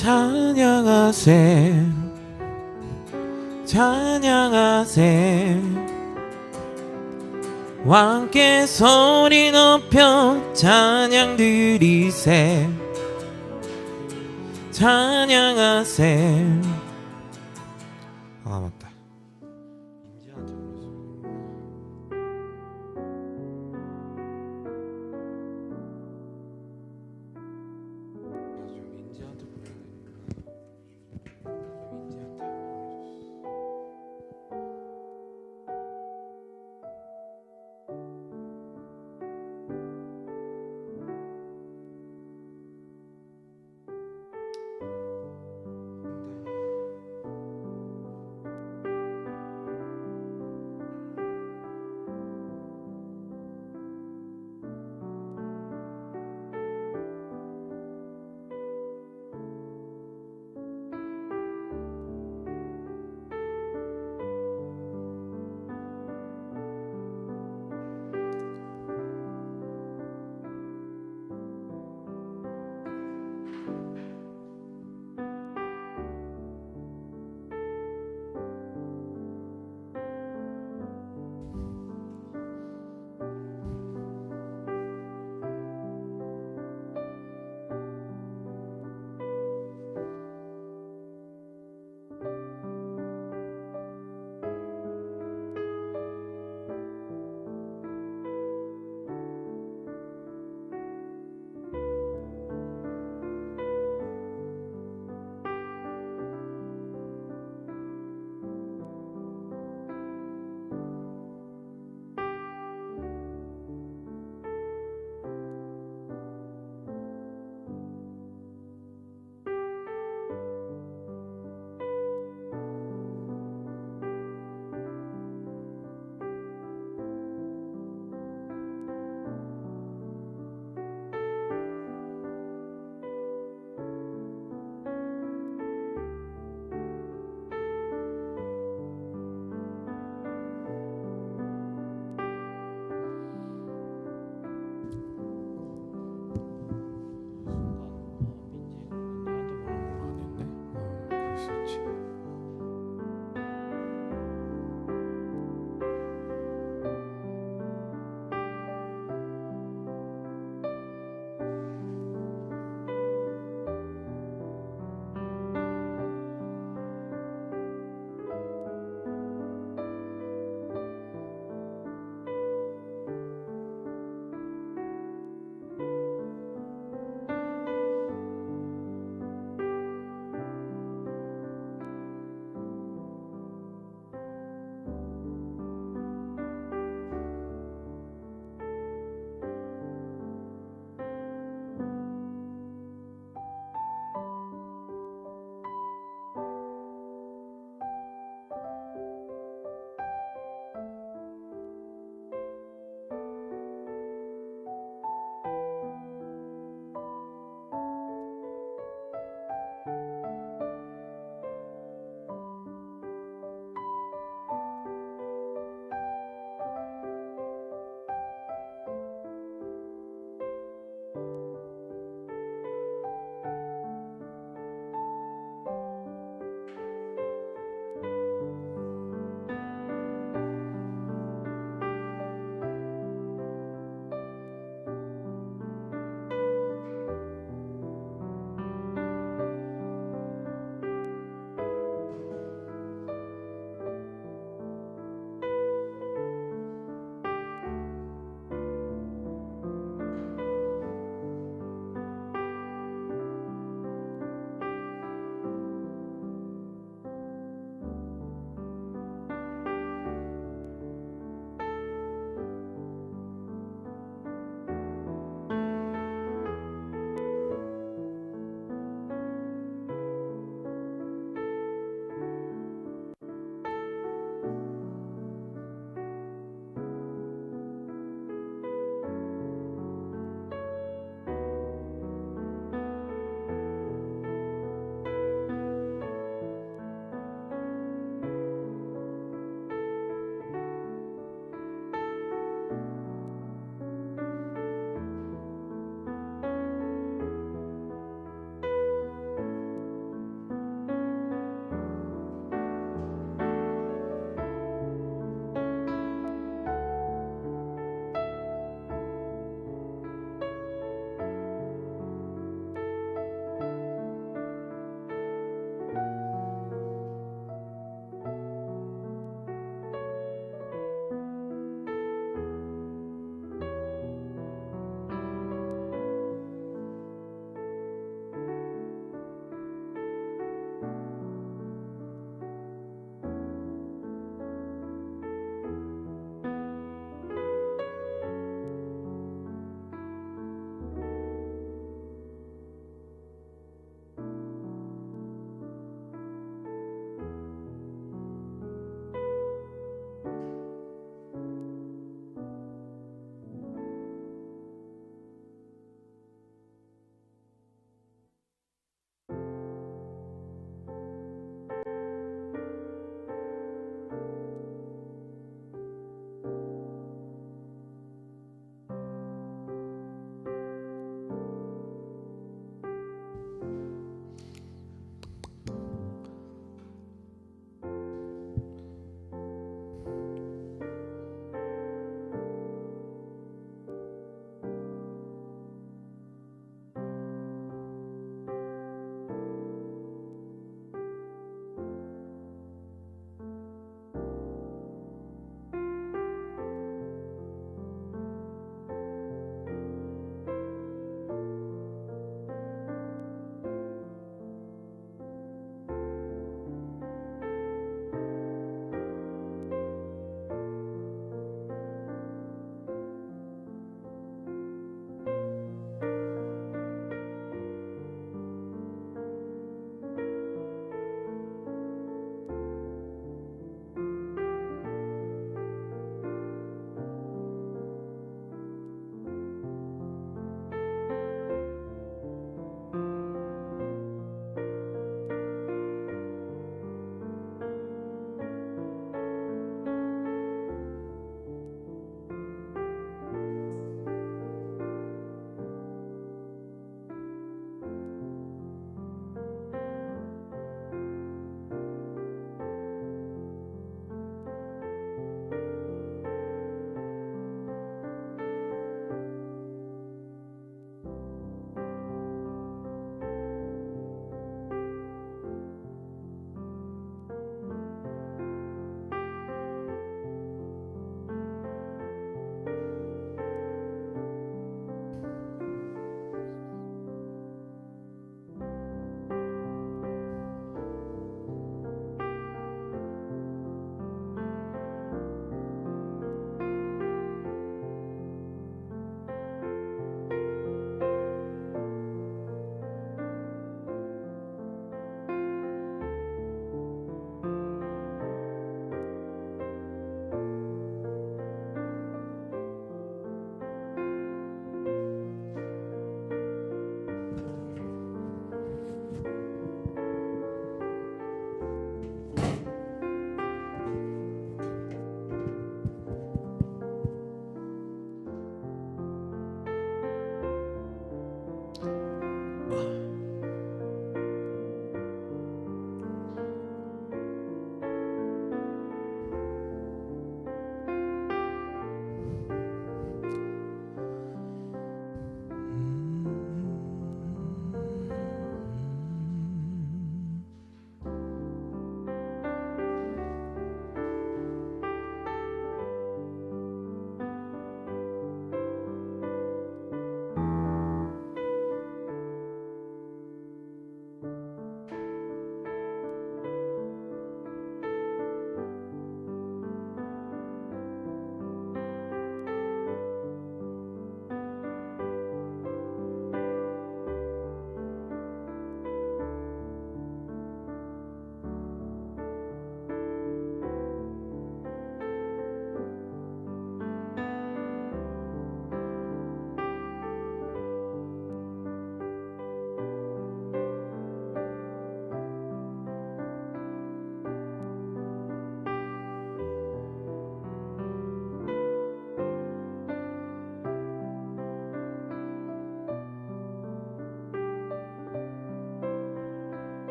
찬양하세 찬양하세 왕께 소리 높여 찬양 드리세 찬양하세. 아 맞다. 인지한테 불렀어. 좀 인지한테 불러야 되니까. 인지한테 보내줬어.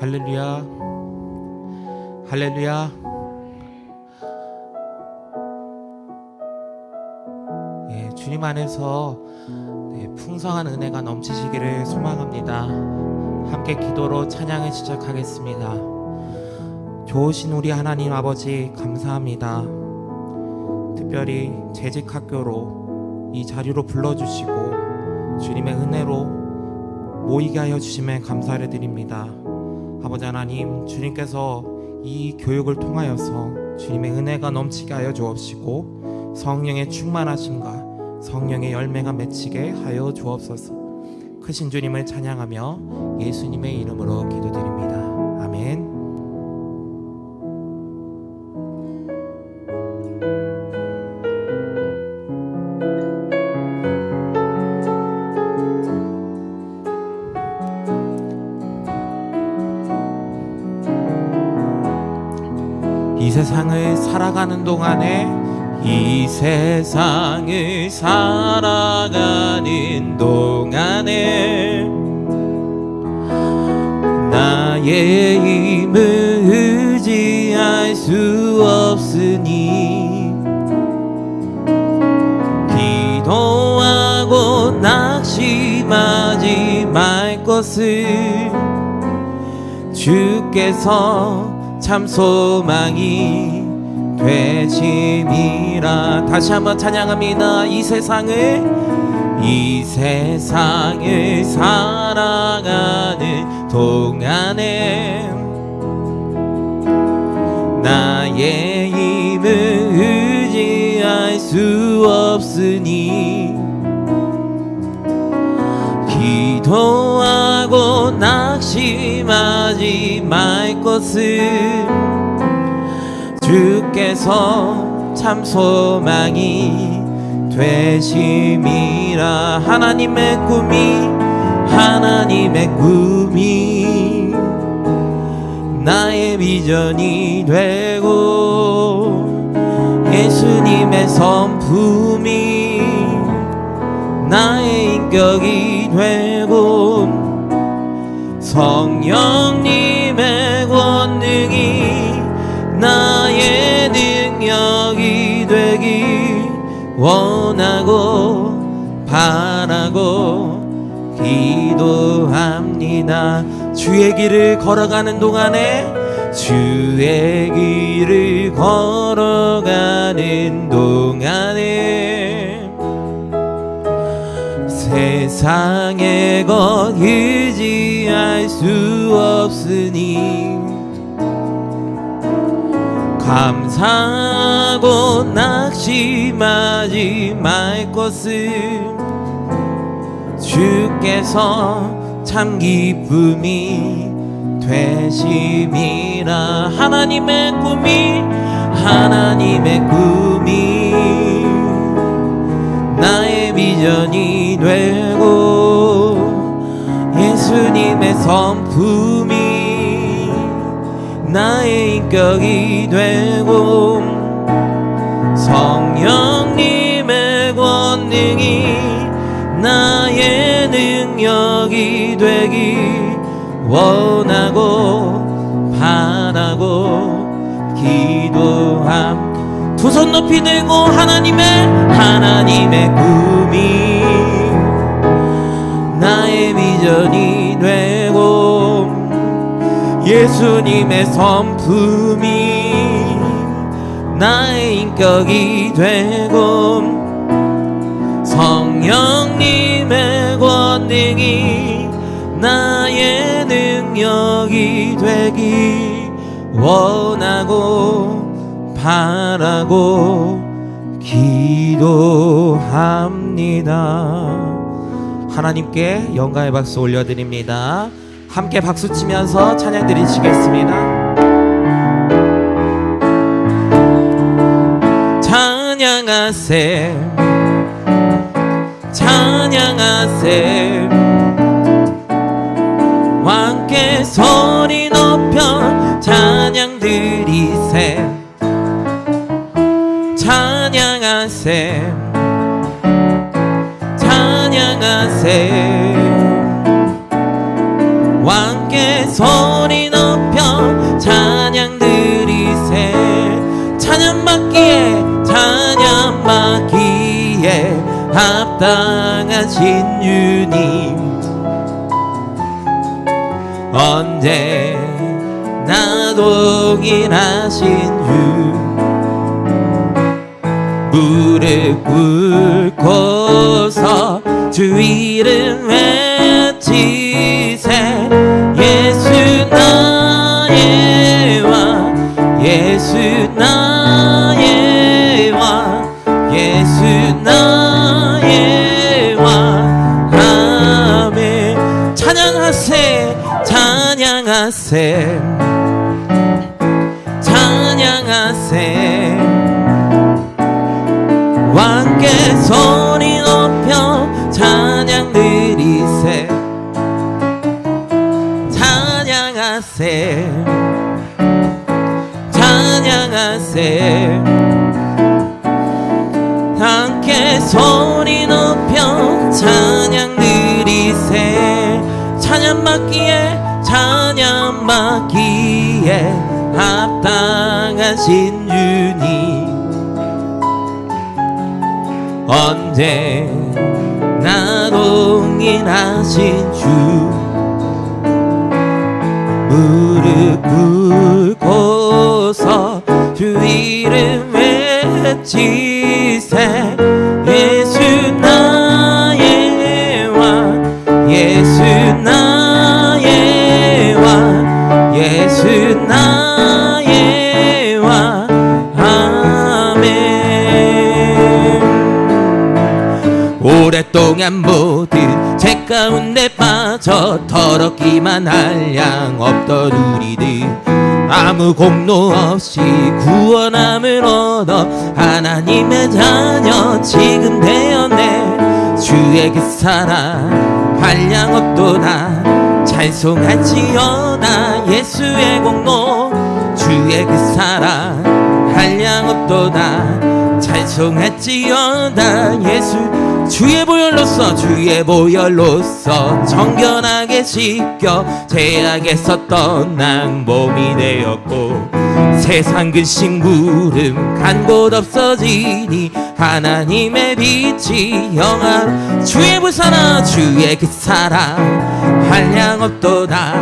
할렐루야, 할렐루야. 예, 주님 안에서 풍성한 은혜가 넘치시기를 소망합니다. 함께 기도로 찬양을 시작하겠습니다. 좋으신 우리 하나님 아버지 감사합니다. 특별히 재직학교로 이 자리로 불러주시고 주님의 은혜로 모이게 하여 주심에 감사를 드립니다. 아버지 하나님, 주님께서 이 교육을 통하여서 주님의 은혜가 넘치게 하여 주옵시고 성령의 충만하심과 성령의 열매가 맺히게 하여 주옵소서. 크신 주님을 찬양하며 예수님의 이름으로 기도드립니다. 아멘. 이 세상을 살아가는 동안에 이 세상을 살아가는 동안에 나의 힘을 의지할 수 없으니 기도하고 낙심하지 말 것을 주께서 참 소망이 되심이라. 다시 한번 찬양합니다. 이 세상을 살아가는 동안에 나의 힘을 의지할 수 없으니 기도하고 낙심하지 말 것을 주께서 참 소망이 되심이라. 하나님의 꿈이 나의 비전이 되고 예수님의 성품이 나의 인격이 되고 성령님의 권능이 나의 능력이 되기 원하고 바라고 기도합니다. 주의 길을 걸어가는 동안에 세상의 것 의지할 수 없으니 감사하고 낙심하지 말 것을 주께서 참 기쁨이 되심이라. 하나님의 꿈이 나의 비전이 되고 예수님의 성품이 나의 인격이 되고 성령님의 권능이 나의 능력이 되기 원하고 바라고 기도함. 두 손 높이 들고 하나님의 꿈이 나의 비전이 되고 예수님의 성품이 나의 인격이 되고 성령님의 권능이 나의 능력이 되기 원하고 바라고 기도합니다. 하나님께 영광의 박수 올려드립니다. 함께 박수 치면서 찬양 드리시겠습니다. 찬양하세 찬양하세 왕께 소리 높여 찬양 드리세 찬양하세 찬양하세 왕께 소리 높여 맡기에 합당하신 주님, 언제나 동일하신 주, 무릎 꿇고서 주 이름 외치세. 예수 나의 왕, 예수 나의 왕, 예수 나의 왕. 아멘. 찬양하세, 찬양하세, 찬양하세. 왕께 소리 높여 찬양 드리세. 찬양하세, 찬양하세. 함께 소리 높여 찬양 드리세. 찬양 받기에, 찬양 받기에 합당하신 주님, 언제나 동일하신 주, 무릎 꿇고서 주 이름 외치세. 예수 나의 왕, 예수 나의 왕, 예수 나의 왕. 오랫동안 모든 죄 가운데 빠져 더럽기만 할 양 없던 우리들, 아무 공로 없이 구원함을 얻어 하나님의 자녀 지금 되었네. 주의 그 사랑 한량 없도다 찬송할지어다. 예수의 공로, 주의 그 사랑 한량 없도다 찬송할지어다. 예수 주의 보혈로서, 주의 보혈로서 정결하게 씻겨 죄악에서 떠난 몸이 되었고, 세상 근심 구름 간 곳 없어지니 하나님의 빛이 영화로. 주의 불사나, 주의 그 사랑 한량 없도다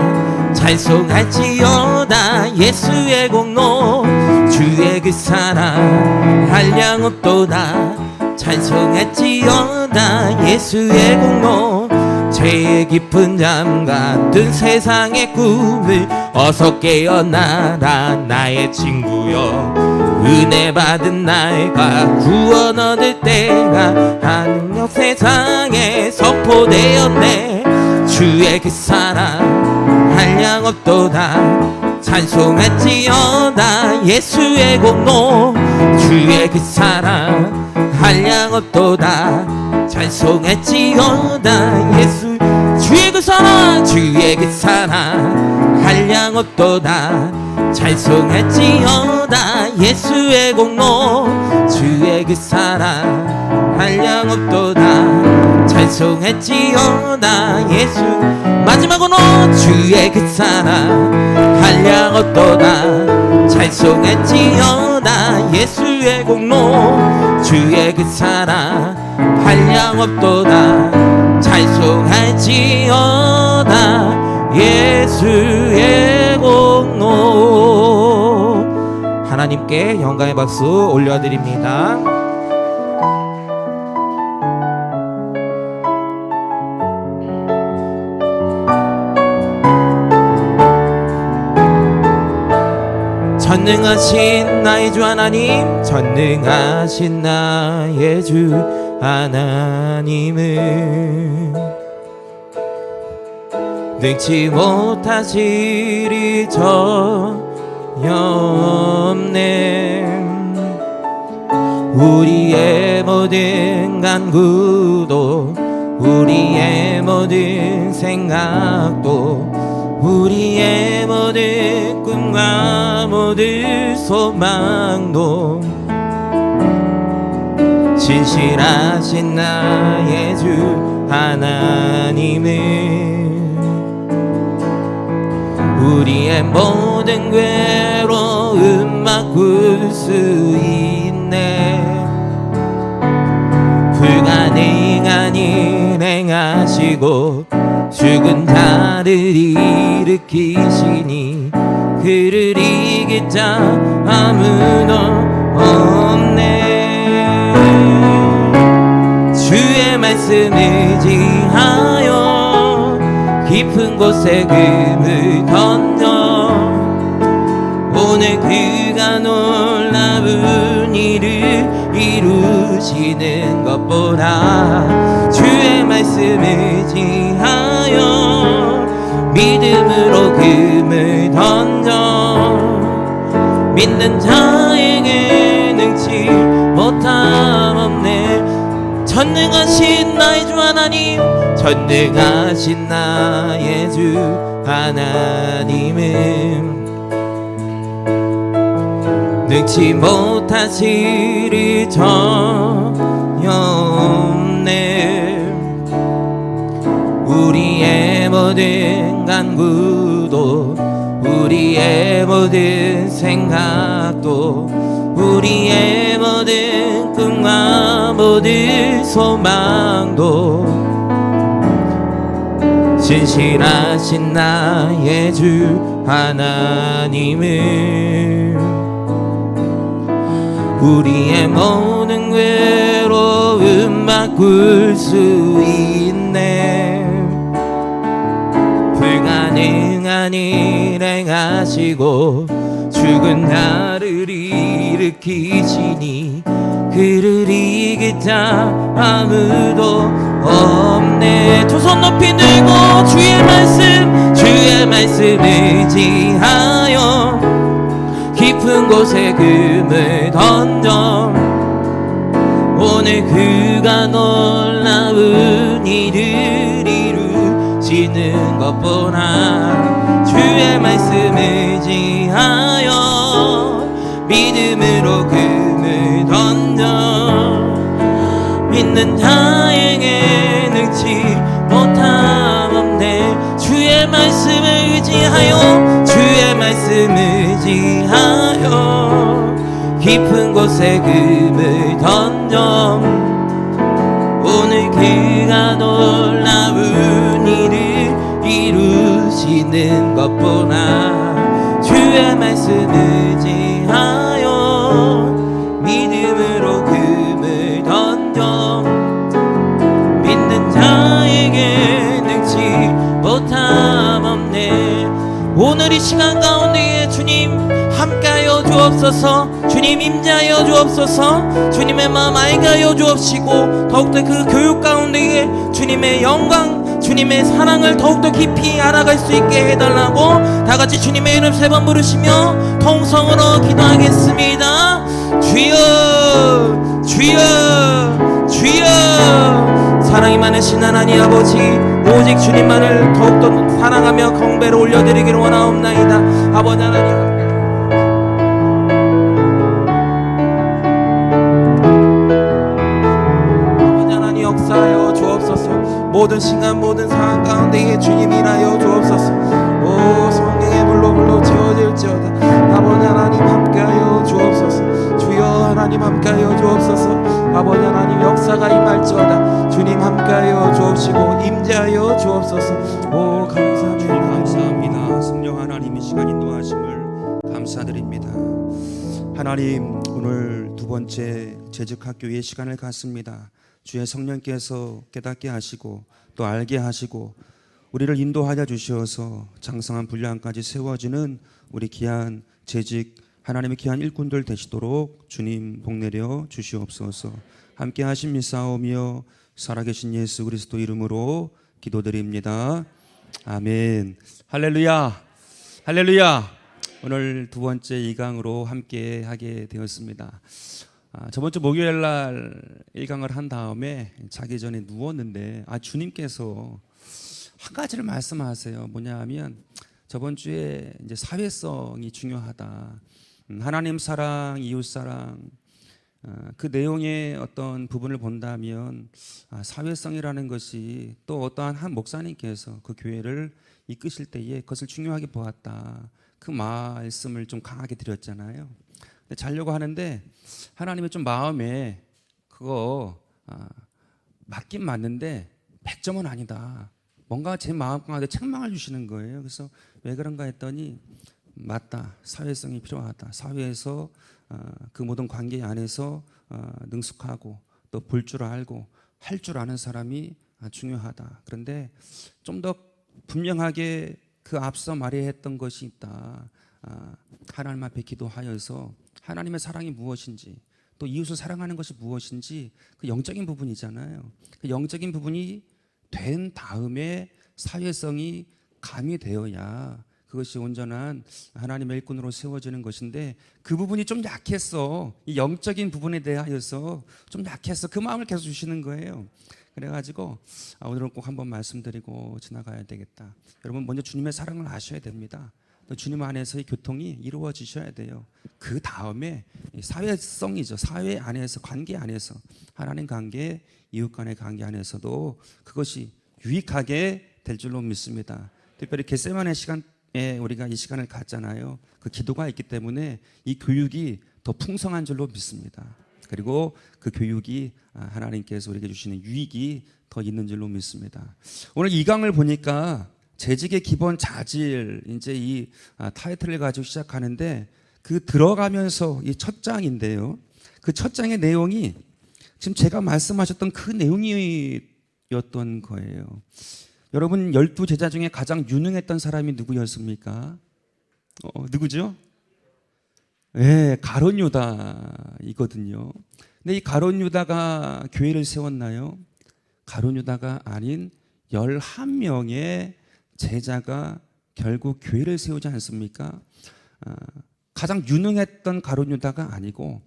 찬송할지어다. 예수의 공로, 주의 그 사랑 한량 없도다 찬송할지어다. 예수의 공로, 죄의 깊은 잠 같은 세상의 꿈을 어서 깨어나라 나의 친구여. 은혜 받은 나이가 구원 얻을 때가 한역 세상에 선포되었네. 주의 그 사랑 한량 없도다 찬송할지어다. 예수의 공로, 주의 그 사랑 한량 없도다 찬송할지어다. 예수 주의 그 사랑, 주의 그 사랑 한량 없도다 찬송할지어다. 예수의 공로, 주의 그 사랑 한량 없도다 찬송할지어다. 예수 마지막으로, 주의 그 사랑 한량 없도다 찬송할지어다. 예수의 공로, 주의 그 사랑 한량 없도다 찬송할지어다. 예수의 공로. 하나님께 영광의 박수 올려드립니다. 전능하신 나의 주 하나님, 전능하신 나의 주 하나님은 능치 못하시리 전혀 없네. 우리의 모든 간구도, 우리의 모든 생각도, 우리의 모든 꿈과 모든 소망도 진실하신 나의 주 하나님은 우리의 모든 괴로움 바꿀 수 있네. 불가능한 일 행하시고 죽은 자를 일으키시니 그를 이길 자 아무도 없네. 주의 말씀 의지하여 깊은 곳에 금을 던져 오늘 그가 놀라운 일을 이루시는 것보다 주의 말씀 의지하여 믿음으로 금을 던져 믿는 자에게 능치 못함 없네. 전능하신 나의 주 하나님, 전능하신 나의 주 하나님은 능치 못하시리 전혀 없네. 우리의 모든 간구도 우리의 모든 생각도 우리의 모든 꿈과 모든 소망도 신실하신 나의 주 하나님을 우리의 모든 괴로움 바꿀 수 있네. 불가능한 일 행하시고 죽은 자를 일으키시니 그를 이길 자 아무도 없네. 두 손 높이 들고 주의 말씀 의지하여 깊은 곳에 금을 던져 오늘 그가 놀라운 일을 이루시는 것보다 주의 말씀 의지하여 믿음으로 금을 던져 믿는 자에게 능치 못함 없네. 주의 말씀을 의지하여 주의 말씀을 의지하여 깊은 곳에 금을 던져 오늘 그가 놀라운 일을 이루시는 것보다 주의 말씀 의지하여 믿음으로 금을 던져 믿는 자에게 능치 못함 없네. 오늘 이 시간 가운데에 주님 함께하여 주옵소서. 주님 임재하여 주옵소서. 주님의 마음 알게 하여 주옵시고 더욱더 그 교육 가운데에 주님의 영광 주님의 사랑을 더욱더 깊이 알아갈 수 있게 해달라고 다같이 주님의 이름 세 번 부르시며 통성으로 기도하겠습니다. 주여 주여 주여. 사랑이 많으신 하나님 아버지, 오직 주님만을 더욱더 사랑하며 경배를 올려드리기를 원하옵나이다. 아버지 하나님, 역사하여 주옵소서. 모든 시간 모든 상황 가운데에 주님 일하여 주옵소서. 오 성령의 불로 채워질지어다. 아버지 하나님 함께하여 주옵소서. 주여 하나님 함께하여 주옵소서. 아버지 하나님 역사가 임할지어다. 주님 함께하여 주옵시고 임재하여 주옵소서. 오 감사합니다. 감사합니다. 성령 하나님 이 시간 인도하심을 감사드립니다. 하나님 오늘 두 번째 재직학교의 시간을 갖습니다. 주의 성령께서 깨닫게 하시고 또 알게 하시고 우리를 인도하여 주시어서 장성한 분량까지 세워지는 우리 귀한 재직 하나님의 귀한 일꾼들 되시도록 주님 복내려 주시옵소서. 함께 하심이사오며 살아계신 예수 그리스도 이름으로 기도드립니다. 아멘. 할렐루야 할렐루야. 오늘 두 번째 2강으로 함께 하게 되었습니다. 저번 주 목요일 날 1강을 한 다음에 자기 전에 누웠는데 주님께서 한 가지를 말씀하세요. 뭐냐 하면 저번 주에 이제 사회성이 중요하다. 하나님 사랑, 이웃 사랑, 그 내용의 어떤 부분을 본다면 사회성이라는 것이 또 어떠한 한 목사님께서 그 교회를 이끄실 때에 그것을 중요하게 보았다. 그 말씀을 좀 강하게 드렸잖아요. 근데 자려고 하는데 하나님의 좀 마음에 그거 맞긴 맞는데 100점은 아니다. 뭔가 제 마음 가운데 책망을 주시는 거예요. 그래서 왜 그런가 했더니 맞다. 사회성이 필요하다. 사회에서 그 모든 관계 안에서 능숙하고 또 볼 줄 알고 할 줄 아는 사람이 중요하다. 그런데 좀 더 분명하게 그 앞서 말했던 것이 있다. 하나님 앞에 기도하여서 하나님의 사랑이 무엇인지 또 이웃을 사랑하는 것이 무엇인지 그 영적인 부분이잖아요. 그 영적인 부분이 된 다음에 사회성이 가미되어야 그것이 온전한 하나님의 일꾼으로 세워지는 것인데 그 부분이 좀 약했어. 이 영적인 부분에 대하여서 좀 약했어. 그 마음을 계속 주시는 거예요. 그래가지고 오늘은 꼭 한번 말씀드리고 지나가야 되겠다. 여러분 먼저 주님의 사랑을 아셔야 됩니다. 또 주님 안에서의 교통이 이루어지셔야 돼요. 그 다음에 사회성이죠. 사회 안에서 관계 안에서 하나님 관계, 이웃 간의 관계 안에서도 그것이 유익하게 될 줄로 믿습니다. 특별히 겟세마네 시간에 우리가 이 시간을 갖잖아요. 그 기도가 있기 때문에 이 교육이 더 풍성한 줄로 믿습니다. 그리고 그 교육이 하나님께서 우리에게 주시는 유익이 더 있는 줄로 믿습니다. 오늘 이 강을 보니까 재직의 기본 자질, 이제 이 타이틀을 가지고 시작하는데 그 들어가면서 이 첫 장인데요. 그 첫 장의 내용이 지금 제가 말씀하셨던 그 내용이었던 거예요. 여러분 12제자 중에 가장 유능했던 사람이 누구였습니까? 누구죠? 네, 가룟 유다이거든요. 근데 이 가룟 유다가 교회를 세웠나요? 가룟 유다가 아닌 11명의 제자가 결국 교회를 세우지 않습니까? 가장 유능했던 가룟 유다가 아니고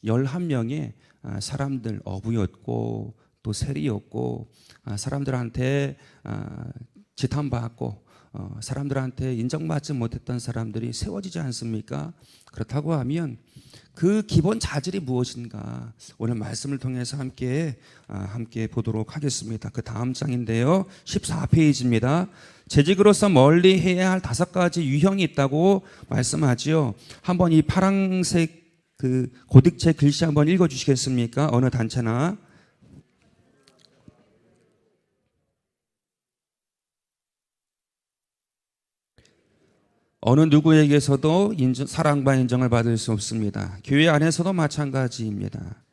11명의 사람들, 어부였고 또 세리였고 사람들한테 지탄받고 사람들한테 인정받지 못했던 사람들이 세워지지 않습니까? 그렇다고 하면 그 기본 자질이 무엇인가 오늘 말씀을 통해서 함께 보도록 하겠습니다. 그 다음 장인데요. 14페이지입니다. 재직으로서 멀리 해야 할 5가지 유형이 있다고 말씀하지요. 한번 이 파란색 그 고딕체 글씨 한번 읽어주시겠습니까? 어느 단체나. 어느 누구에게서도 사랑과 인정을 받을 수 없습니다. 교회 안에서도 마찬가지입니다.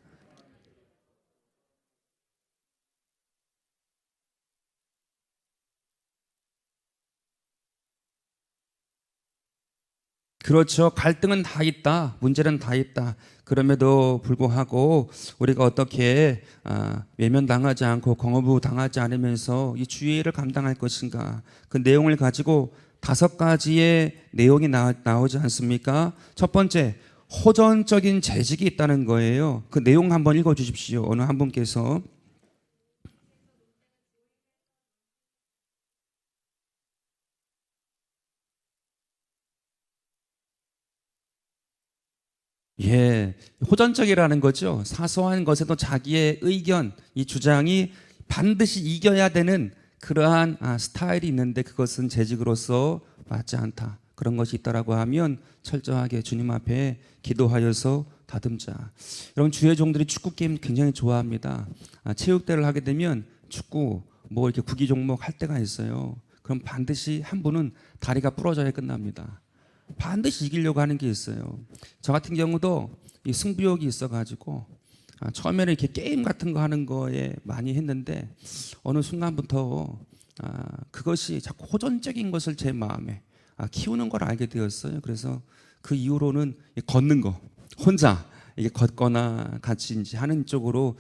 그렇죠. 갈등은 다 있다. 문제는 다 있다. 그럼에도 불구하고 우리가 어떻게 외면당하지 않고 공허부 당하지 않으면서 이 주의를 감당할 것인가. 그 내용을 가지고 5가지의 내용이 나오지 않습니까? 첫 번째, 호전적인 재직이 있다는 거예요. 그 내용 한번 읽어주십시오. 어느 한 분께서. 예, 호전적이라는 거죠. 사소한 것에도 자기의 의견, 이 주장이 반드시 이겨야 되는 그러한 스타일이 있는데 그것은 재직으로서 맞지 않다. 그런 것이 있다라고 하면 철저하게 주님 앞에 기도하여서 다듬자. 여러분 주의 종들이 축구 게임 굉장히 좋아합니다. 체육대회를 하게 되면 축구 뭐 이렇게 구기 종목 할 때가 있어요. 그럼 반드시 한 분은 다리가 부러져야 끝납니다. 반드시 이기려고 하는 게 있어요. 저 같은 경우도 이 승부욕이 있어가지고 처음에는 이렇게 게임 같은 거 하는 거에 많이 했는데 어느 순간부터 그것이 자꾸 호전적인 것을 제 마음에 키우는 걸 알게 되었어요. 그래서 그 이후로는 걷는 거 혼자 이게 걷거나 같이 이제 하는 쪽으로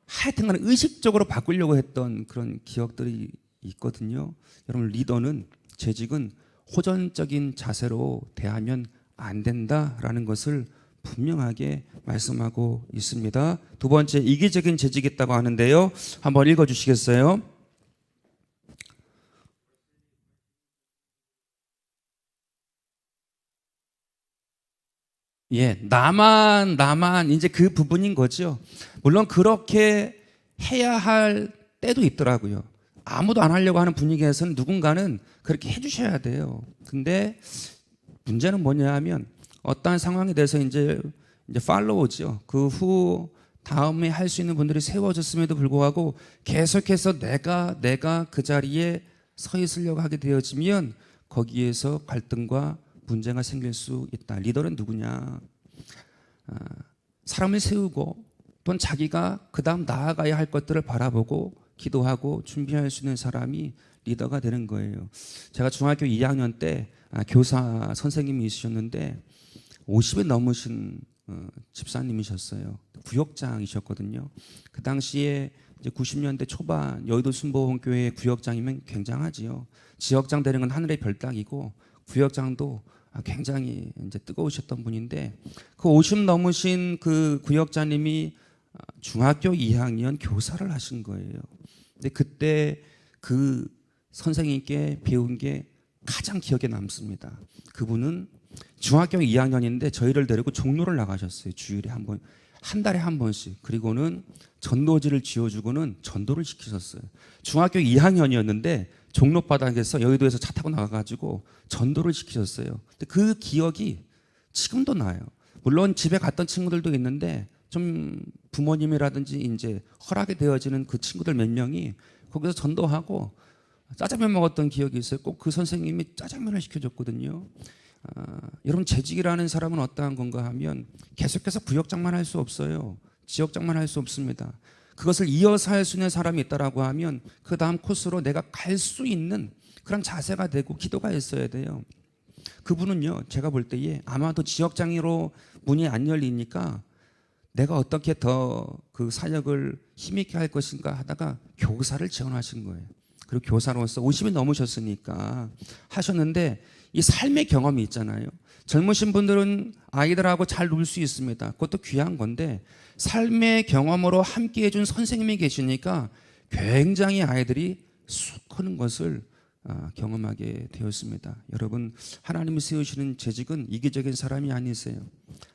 하여튼간 의식적으로 바꾸려고 했던 그런 기억들이 있거든요. 여러분 리더는 재직은 호전적인 자세로 대하면 안 된다라는 것을 분명하게 말씀하고 있습니다. 두 번째, 이기적인 재직이 있다고 하는데요. 한번 읽어주시겠어요? 예, 나만 이제 그 부분인 거죠. 물론 그렇게 해야 할 때도 있더라고요. 아무도 안 하려고 하는 분위기에서는 누군가는 그렇게 해주셔야 돼요. 근데 문제는 뭐냐 하면 어떠한 상황에 대해서 이제 팔로우죠. 그 후 다음에 할 수 있는 분들이 세워졌음에도 불구하고 계속해서 내가 그 자리에 서 있으려고 하게 되어지면 거기에서 갈등과 문제가 생길 수 있다. 리더는 누구냐? 사람을 세우고 또는 자기가 그 다음 나아가야 할 것들을 바라보고 기도하고 준비할 수 있는 사람이 리더가 되는 거예요. 제가 중학교 2학년 때 교사 선생님이 있으셨는데 50에 넘으신 집사님이셨어요. 구역장이셨거든요. 그 당시에 이제 90년대 초반 여의도 순복음교회 구역장이면 굉장하지요. 지역장 되는 건 하늘의 별따기고 구역장도 굉장히 이제 뜨거우셨던 분인데 그 50 넘으신 그 구역장님이 중학교 2학년 교사를 하신 거예요. 근데 그때 그 선생님께 배운 게 가장 기억에 남습니다. 그분은 중학교 2학년인데 저희를 데리고 종로를 나가셨어요. 주일에 한 번, 한 달에 한 번씩. 그리고는 전도지를 지어주고는 전도를 시키셨어요. 중학교 2학년이었는데 종로바닥에서 여의도에서 차 타고 나가가지고 전도를 시키셨어요. 근데 그 기억이 지금도 나요. 물론 집에 갔던 친구들도 있는데 좀 부모님이라든지 이제 허락이 되어지는 그 친구들 몇 명이 거기서 전도하고 짜장면 먹었던 기억이 있어요. 꼭 그 선생님이 짜장면을 시켜줬거든요. 여러분 재직이라는 사람은 어떠한 건가 하면 계속해서 구역장만 할 수 없어요. 지역장만 할 수 없습니다. 그것을 이어서 할 수 있는 사람이 있다라고 하면 그 다음 코스로 내가 갈 수 있는 그런 자세가 되고 기도가 있어야 돼요. 그분은요, 제가 볼 때에 아마도 지역장으로 문이 안 열리니까 내가 어떻게 더 그 사역을 힘있게 할 것인가 하다가 교사를 지원하신 거예요. 그리고 교사로서 50이 넘으셨으니까 하셨는데 이 삶의 경험이 있잖아요. 젊으신 분들은 아이들하고 잘 놀 수 있습니다. 그것도 귀한 건데 삶의 경험으로 함께 해준 선생님이 계시니까 굉장히 아이들이 쑥 크는 것을 경험하게 되었습니다. 여러분, 하나님이 세우시는 재직은 이기적인 사람이 아니세요.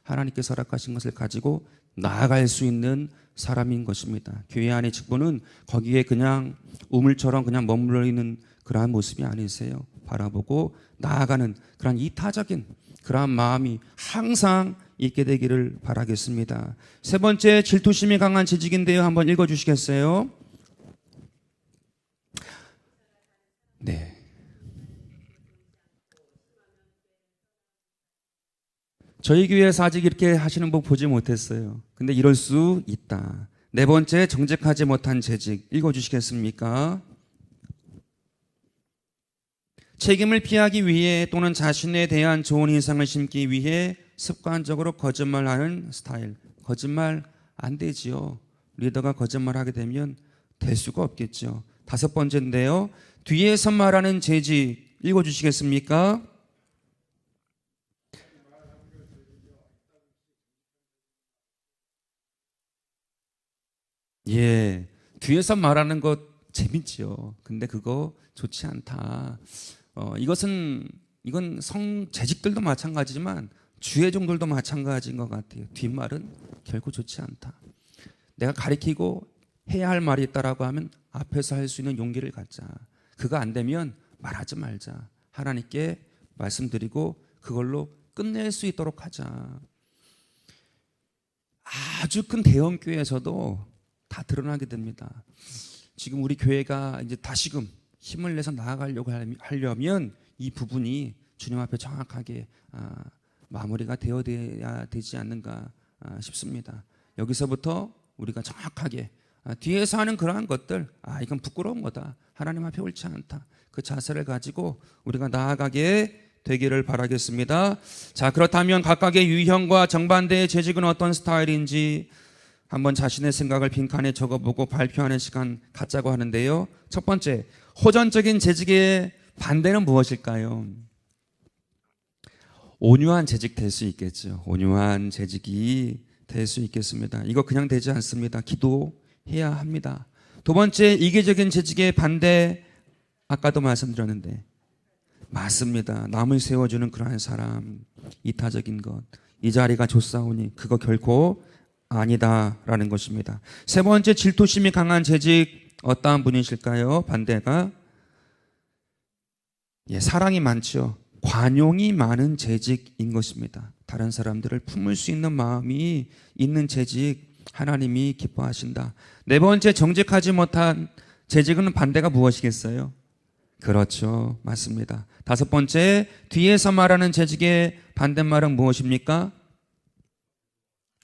하나님께서 허락하신 것을 가지고 나아갈 수 있는 사람인 것입니다. 교회 안의 직분은 거기에 그냥 우물처럼 그냥 머물러 있는 그러한 모습이 아니세요. 바라보고 나아가는 그런 이타적인 그러한 마음이 항상 있게 되기를 바라겠습니다. 세 번째, 질투심이 강한 재직인데요. 한번 읽어주시겠어요? 네. 저희 교회에서 아직 이렇게 하시는 분 보지 못했어요. 근데 이럴 수 있다. 네 번째, 정직하지 못한 재직. 읽어주시겠습니까? 책임을 피하기 위해 또는 자신에 대한 좋은 인상을 심기 위해 습관적으로 거짓말하는 스타일. 거짓말 안 되지요. 리더가 거짓말하게 되면 될 수가 없겠죠. 다섯 번째인데요. 뒤에서 말하는 재직. 읽어주시겠습니까? 예, 뒤에서 말하는 것 재밌지요. 근데 그거 좋지 않다. 이건 재직들도 마찬가지지만 주의 종들도 마찬가지인 것 같아요. 뒷말은 결코 좋지 않다. 내가 가리키고 해야 할 말이 있다라고 하면 앞에서 할 수 있는 용기를 갖자. 그거 안 되면 말하지 말자. 하나님께 말씀드리고 그걸로 끝낼 수 있도록 하자. 아주 큰 대형 교회에서도 다 드러나게 됩니다. 지금 우리 교회가 이제 다시금 힘을 내서 나아가려고 하려면 이 부분이 주님 앞에 정확하게 마무리가 되어야 되지 않는가 싶습니다. 여기서부터 우리가 정확하게 뒤에서 하는 그러한 것들, 이건 부끄러운 거다, 하나님 앞에 옳지 않다, 그 자세를 가지고 우리가 나아가게 되기를 바라겠습니다. 자, 그렇다면 각각의 유형과 정반대의 재직은 어떤 스타일인지 한번 자신의 생각을 빈칸에 적어보고 발표하는 시간 갖자고 하는데요. 첫 번째, 호전적인 재직의 반대는 무엇일까요? 온유한 재직 될 수 있겠죠. 온유한 재직이 될 수 있겠습니다. 이거 그냥 되지 않습니다. 기도해야 합니다. 두 번째, 이기적인 재직의 반대, 아까도 말씀드렸는데 맞습니다. 남을 세워주는 그러한 사람, 이타적인 것, 이 자리가 좋사오니 그거 결코 아니다라는 것입니다. 세 번째, 질투심이 강한 재직, 어떠한 분이실까요? 반대가 사랑이 많죠. 관용이 많은 재직인 것입니다. 다른 사람들을 품을 수 있는 마음이 있는 재직, 하나님이 기뻐하신다. 네 번째, 정직하지 못한 재직은 반대가 무엇이겠어요? 그렇죠. 맞습니다. 다섯 번째, 뒤에서 말하는 재직의 반대말은 무엇입니까?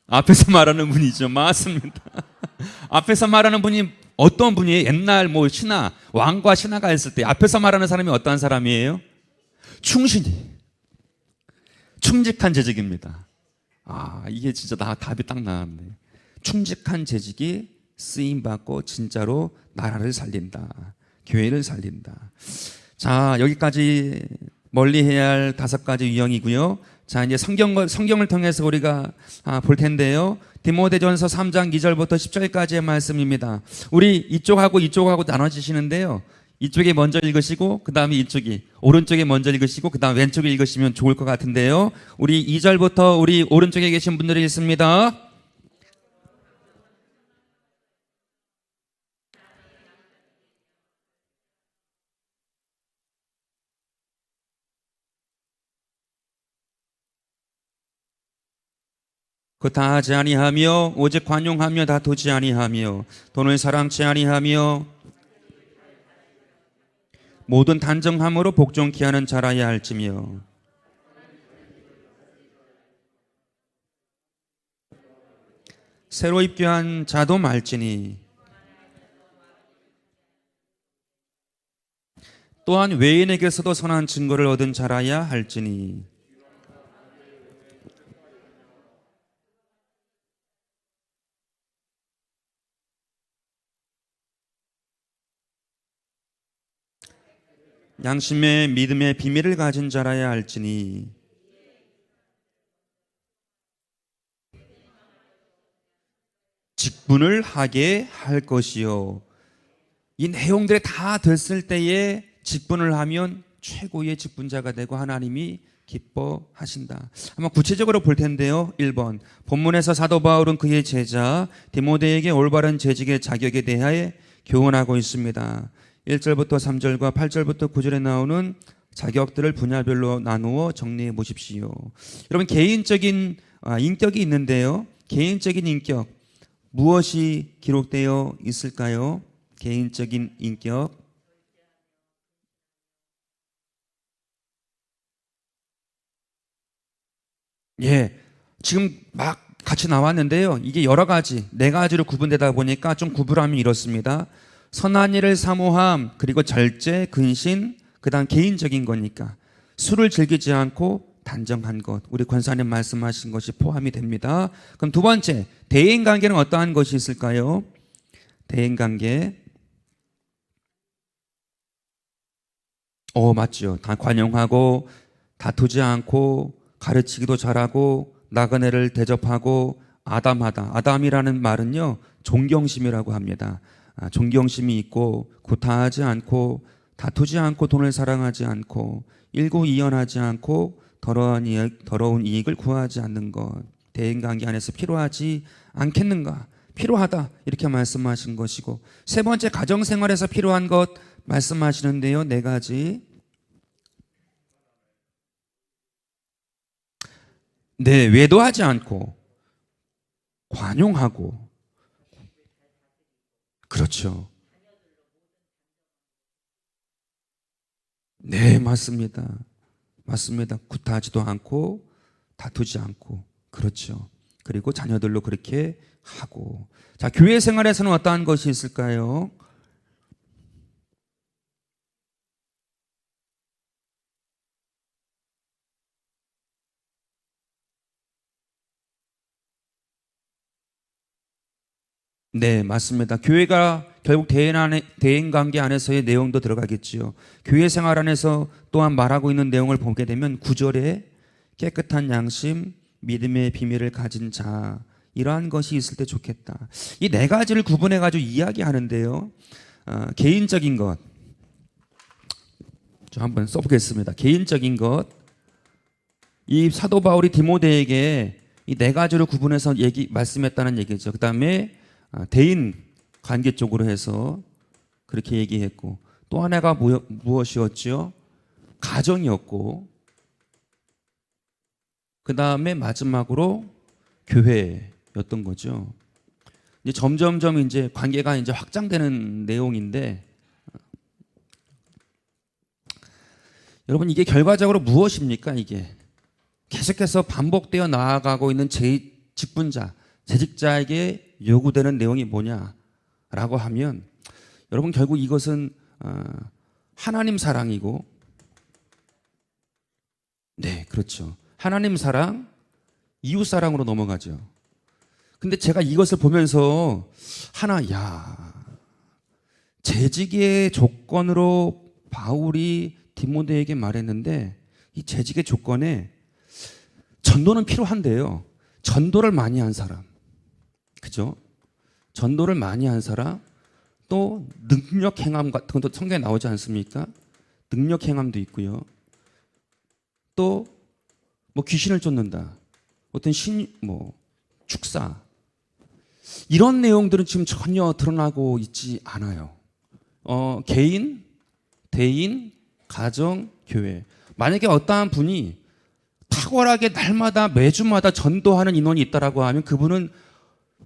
앞에서 말하는 분이죠. 맞습니다. 앞에서 말하는 분이 어떤 분이에요? 옛날 뭐 신하, 왕과 신하가 있을 때 앞에서 말하는 사람이 어떠한 사람이에요? 충신이. 충직한 재직입니다. 이게 진짜 답이 딱 나왔네. 충직한 재직이 쓰임받고 진짜로 나라를 살린다. 교회를 살린다. 자, 여기까지 멀리 해야 할 5가지 유형이고요. 자, 이제 성경을 통해서 우리가 볼 텐데요. 디모데전서 3장 2절부터 10절까지의 말씀입니다. 우리 이쪽하고 나눠지시는데요. 이쪽에 먼저 읽으시고 그 다음에 이쪽이 오른쪽에 먼저 읽으시고 그 다음 왼쪽에 읽으시면 좋을 것 같은데요. 우리 2절부터 우리 오른쪽에 계신 분들이 읽습니다. 그 다 하지 아니하며 오직 관용하며 다투지 아니하며 돈을 사랑치 아니하며 모든 단정함으로 복종케 하는 자라야 할지며 새로 입교한 자도 말지니 또한 외인에게서도 선한 증거를 얻은 자라야 할지니 양심의 믿음의 비밀을 가진 자라야 할지니 직분을 하게 할 것이요. 이 내용들이 다 됐을 때에 직분을 하면 최고의 직분자가 되고 하나님이 기뻐하신다. 한번 구체적으로 볼 텐데요. 1번 본문에서 사도 바울은 그의 제자 디모데에게 올바른 재직의 자격에 대하여 교훈하고 있습니다. 1절부터 3절과 8절부터 9절에 나오는 자격들을 분야별로 나누어 정리해 보십시오. 여러분 개인적인 인격이 있는데요. 개인적인 인격 무엇이 기록되어 있을까요? 개인적인 인격 지금 막 같이 나왔는데요. 이게 여러 가지, 4가지로 구분되다 보니까 좀 구분하면 이렇습니다. 선한 일을 사모함, 그리고 절제, 근신, 그 다음 개인적인 거니까 술을 즐기지 않고 단정한 것, 우리 권사님 말씀하신 것이 포함이 됩니다. 그럼 두 번째, 대인관계는 어떠한 것이 있을까요? 대인관계 맞죠. 다 관용하고 다투지 않고 가르치기도 잘하고 나그네를 대접하고 아담하다. 아담이라는 말은요 존경심이라고 합니다. 존경심이 있고 구타하지 않고 다투지 않고 돈을 사랑하지 않고 일구이연하지 않고 더러운 이익을 구하지 않는 것. 대인관계 안에서 필요하지 않겠는가? 필요하다 이렇게 말씀하신 것이고 세 번째 가정생활에서 필요한 것 말씀하시는데요. 4가지. 외도하지 않고 관용하고 그렇죠. 네, 맞습니다. 구타하지도 않고 다투지 않고 그렇죠. 그리고 자녀들로 그렇게 하고. 자, 교회 생활에서는 어떠한 것이 있을까요? 네, 맞습니다. 교회가 결국 대인 관계 안에서의 내용도 들어가겠지요. 교회 생활 안에서 또한 말하고 있는 내용을 보게 되면 9절에 깨끗한 양심, 믿음의 비밀을 가진 자, 이러한 것이 있을 때 좋겠다. 이 4가지를 구분해 가지고 이야기하는데요. 개인적인 것, 저 한번 써보겠습니다. 개인적인 것, 이 사도 바울이 디모데에게 이 4가지로 구분해서 말씀했다는 얘기죠. 그 다음에 대인 관계 쪽으로 해서 그렇게 얘기했고 또 하나가 무엇이었죠? 가정이었고 그 다음에 마지막으로 교회였던 거죠. 이제 점점점 이제 관계가 이제 확장되는 내용인데, 여러분 이게 결과적으로 무엇입니까? 이게 계속해서 반복되어 나아가고 있는 직분자, 재직자에게 요구되는 내용이 뭐냐라고 하면, 여러분 결국 이것은 하나님 사랑이고, 네, 그렇죠. 하나님 사랑, 이웃 사랑으로 넘어가죠. 근데 제가 이것을 보면서 재직의 조건으로 바울이 디모데에게 말했는데, 이 재직의 조건에 전도는 필요한데요. 전도를 많이 한 사람, 그죠? 전도를 많이 한 사람, 또 능력 행함 같은 것도 성경에 나오지 않습니까? 능력 행함도 있고요. 또 뭐 귀신을 쫓는다, 어떤 축사, 이런 내용들은 지금 전혀 드러나고 있지 않아요. 개인, 대인, 가정, 교회. 만약에 어떠한 분이 탁월하게 날마다 매주마다 전도하는 인원이 있다라고 하면 그분은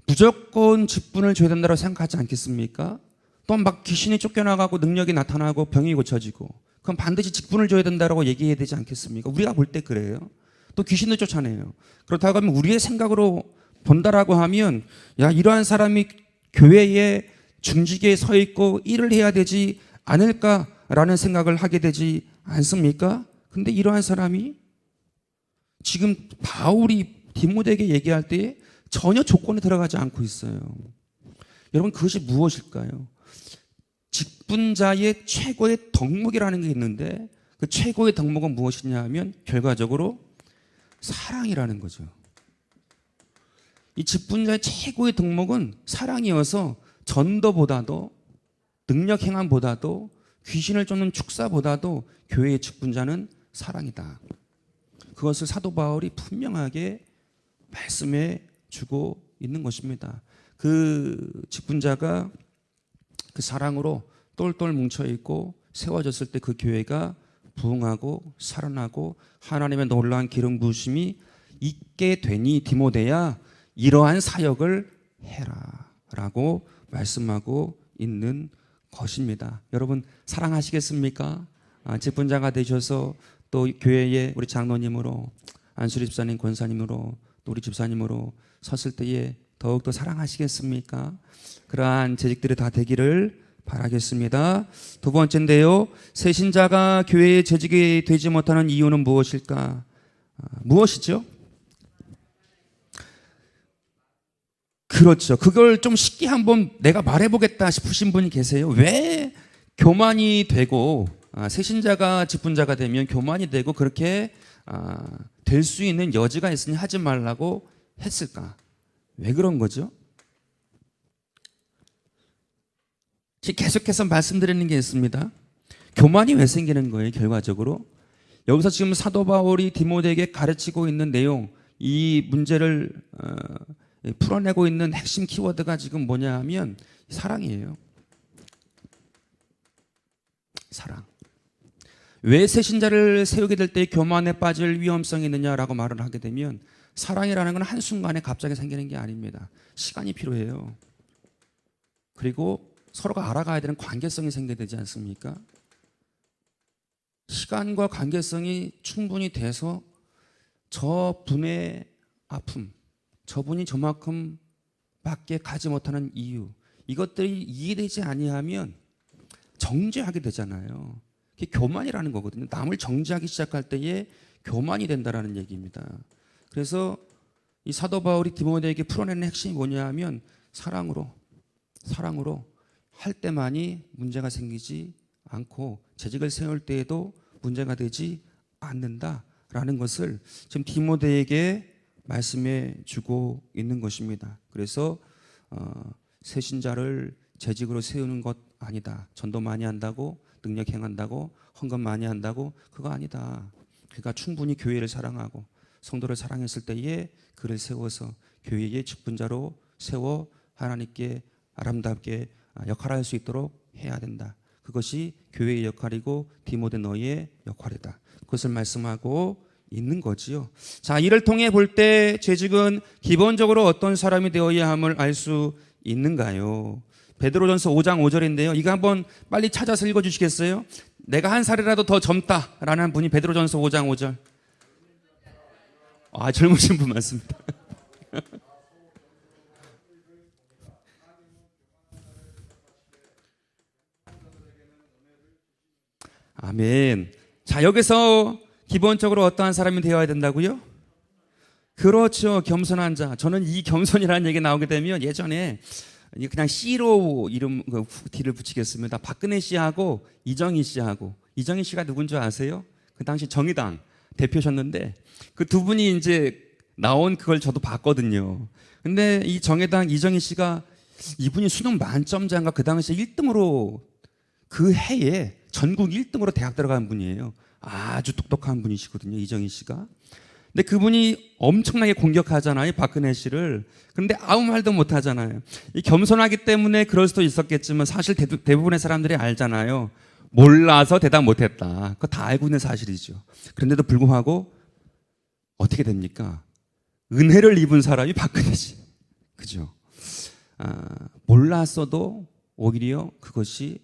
무조건 직분을 줘야 된다고 생각하지 않겠습니까? 또 막 귀신이 쫓겨나가고 능력이 나타나고 병이 고쳐지고, 그럼 반드시 직분을 줘야 된다고 얘기해야 되지 않겠습니까? 우리가 볼 때 그래요. 또 귀신도 쫓아내요. 그렇다고 하면 우리의 생각으로 본다라고 하면, 이러한 사람이 교회에 중직에 서 있고 일을 해야 되지 않을까라는 생각을 하게 되지 않습니까? 근데 이러한 사람이 지금 바울이 디모데에게 얘기할 때 전혀 조건에 들어가지 않고 있어요. 여러분 그것이 무엇일까요? 직분자의 최고의 덕목이라는 게 있는데, 그 최고의 덕목은 무엇이냐 하면 결과적으로 사랑이라는 거죠. 이 직분자의 최고의 덕목은 사랑이어서 전도보다도, 능력 행함보다도, 귀신을 쫓는 축사보다도 교회의 직분자는 사랑이다. 그것을 사도 바울이 분명하게 말씀해 주고 있는 것입니다. 그 직분자가 그 사랑으로 똘똘 뭉쳐 있고 세워졌을 때 그 교회가 부흥하고 살아나고 하나님의 놀라운 기름 부으심이 있게 되니 디모데야 이러한 사역을 해라라고 말씀하고 있는 것입니다. 여러분 사랑하시겠습니까? 직분자가 되셔서 또 교회에 우리 장로님으로, 안수리 집사님, 권사님으로, 또 우리 집사님으로 섰을 때에 더욱더 사랑하시겠습니까? 그러한 재직들이 다 되기를 바라겠습니다. 두 번째인데요, 새신자가 교회에 재직이 되지 못하는 이유는 무엇일까? 무엇이죠? 그렇죠. 그걸 좀 쉽게 한번 내가 말해보겠다 싶으신 분이 계세요. 왜 교만이 되고, 새신자가 직분자가 되면 교만이 되고 그렇게 될 수 있는 여지가 있으니 하지 말라고 했을까? 왜 그런 거죠? 계속해서 말씀드리는 게 있습니다. 교만이 왜 생기는 거예요? 결과적으로 여기서 지금 사도 바울이 디모데에게 가르치고 있는 내용, 이 문제를 풀어내고 있는 핵심 키워드가 지금 뭐냐 하면 사랑이에요. 사랑. 왜 새신자를 세우게 될 때 교만에 빠질 위험성이 있느냐라고 말을 하게 되면, 사랑이라는 건 한순간에 갑자기 생기는 게 아닙니다. 시간이 필요해요. 그리고 서로가 알아가야 되는 관계성이 생겨야 되지 않습니까? 시간과 관계성이 충분히 돼서 저분의 아픔, 저분이 저만큼 밖에 가지 못하는 이유, 이것들이 이해되지 아니하면 정죄하게 되잖아요. 그게 교만이라는 거거든요. 남을 정죄하기 시작할 때에 교만이 된다라는 얘기입니다. 그래서 이 사도 바울이 디모데에게 풀어내는 핵심이 뭐냐 하면 사랑으로 할 때만이 문제가 생기지 않고 재직을 세울 때에도 문제가 되지 않는다라는 것을 지금 디모데에게 말씀해 주고 있는 것입니다. 그래서 새신자를 재직으로 세우는 것 아니다. 전도 많이 한다고, 능력 행한다고, 헌금 많이 한다고, 그거 아니다. 그가 충분히 교회를 사랑하고 성도를 사랑했을 때에 그를 세워서 교회의 직분자로 세워 하나님께 아름답게 역할할 수 있도록 해야 된다. 그것이 교회의 역할이고 디모데 너희의 역할이다. 그것을 말씀하고 있는 거지요. 자, 이를 통해 볼 때 재직은 기본적으로 어떤 사람이 되어야 함을 알 수 있는가요? 베드로전서 5장 5절인데요. 이거 한번 빨리 찾아서 읽어주시겠어요? 내가 한 살이라도 더 젊다라는 분이 베드로전서 5장 5절. 아, 젊으신 분 많습니다. 아멘. 자, 여기서 기본적으로 어떠한 사람이 되어야 된다고요? 그렇죠. 겸손한 자. 저는 이 겸손이라는 얘기 나오게 되면 예전에 그냥 C로 이름 D를 붙이겠습니다. 박근혜 씨하고 이정희 씨하고, 이정희 씨가 누군지 아세요? 그 당시 정의당 대표셨는데 그 두 분이 이제 나온 그걸 저도 봤거든요. 근데 이 정의당 이정희 씨가, 이분이 수능 만점자인가 그 당시 1등으로 그 해에 전국 1등으로 대학 들어간 분이에요. 아주 똑똑한 분이시거든요, 이정희 씨가. 근데 그분이 엄청나게 공격하잖아요, 박근혜 씨를. 그런데 아무 말도 못 하잖아요. 이 겸손하기 때문에 그럴 수도 있었겠지만 사실 대부분의 사람들이 알잖아요. 몰라서 대답 못 했다. 그거 다 알고 있는 사실이죠. 그런데도 불구하고 어떻게 됩니까? 은혜를 입은 사람이 박근혜 씨. 그죠? 몰랐어도 오히려 그것이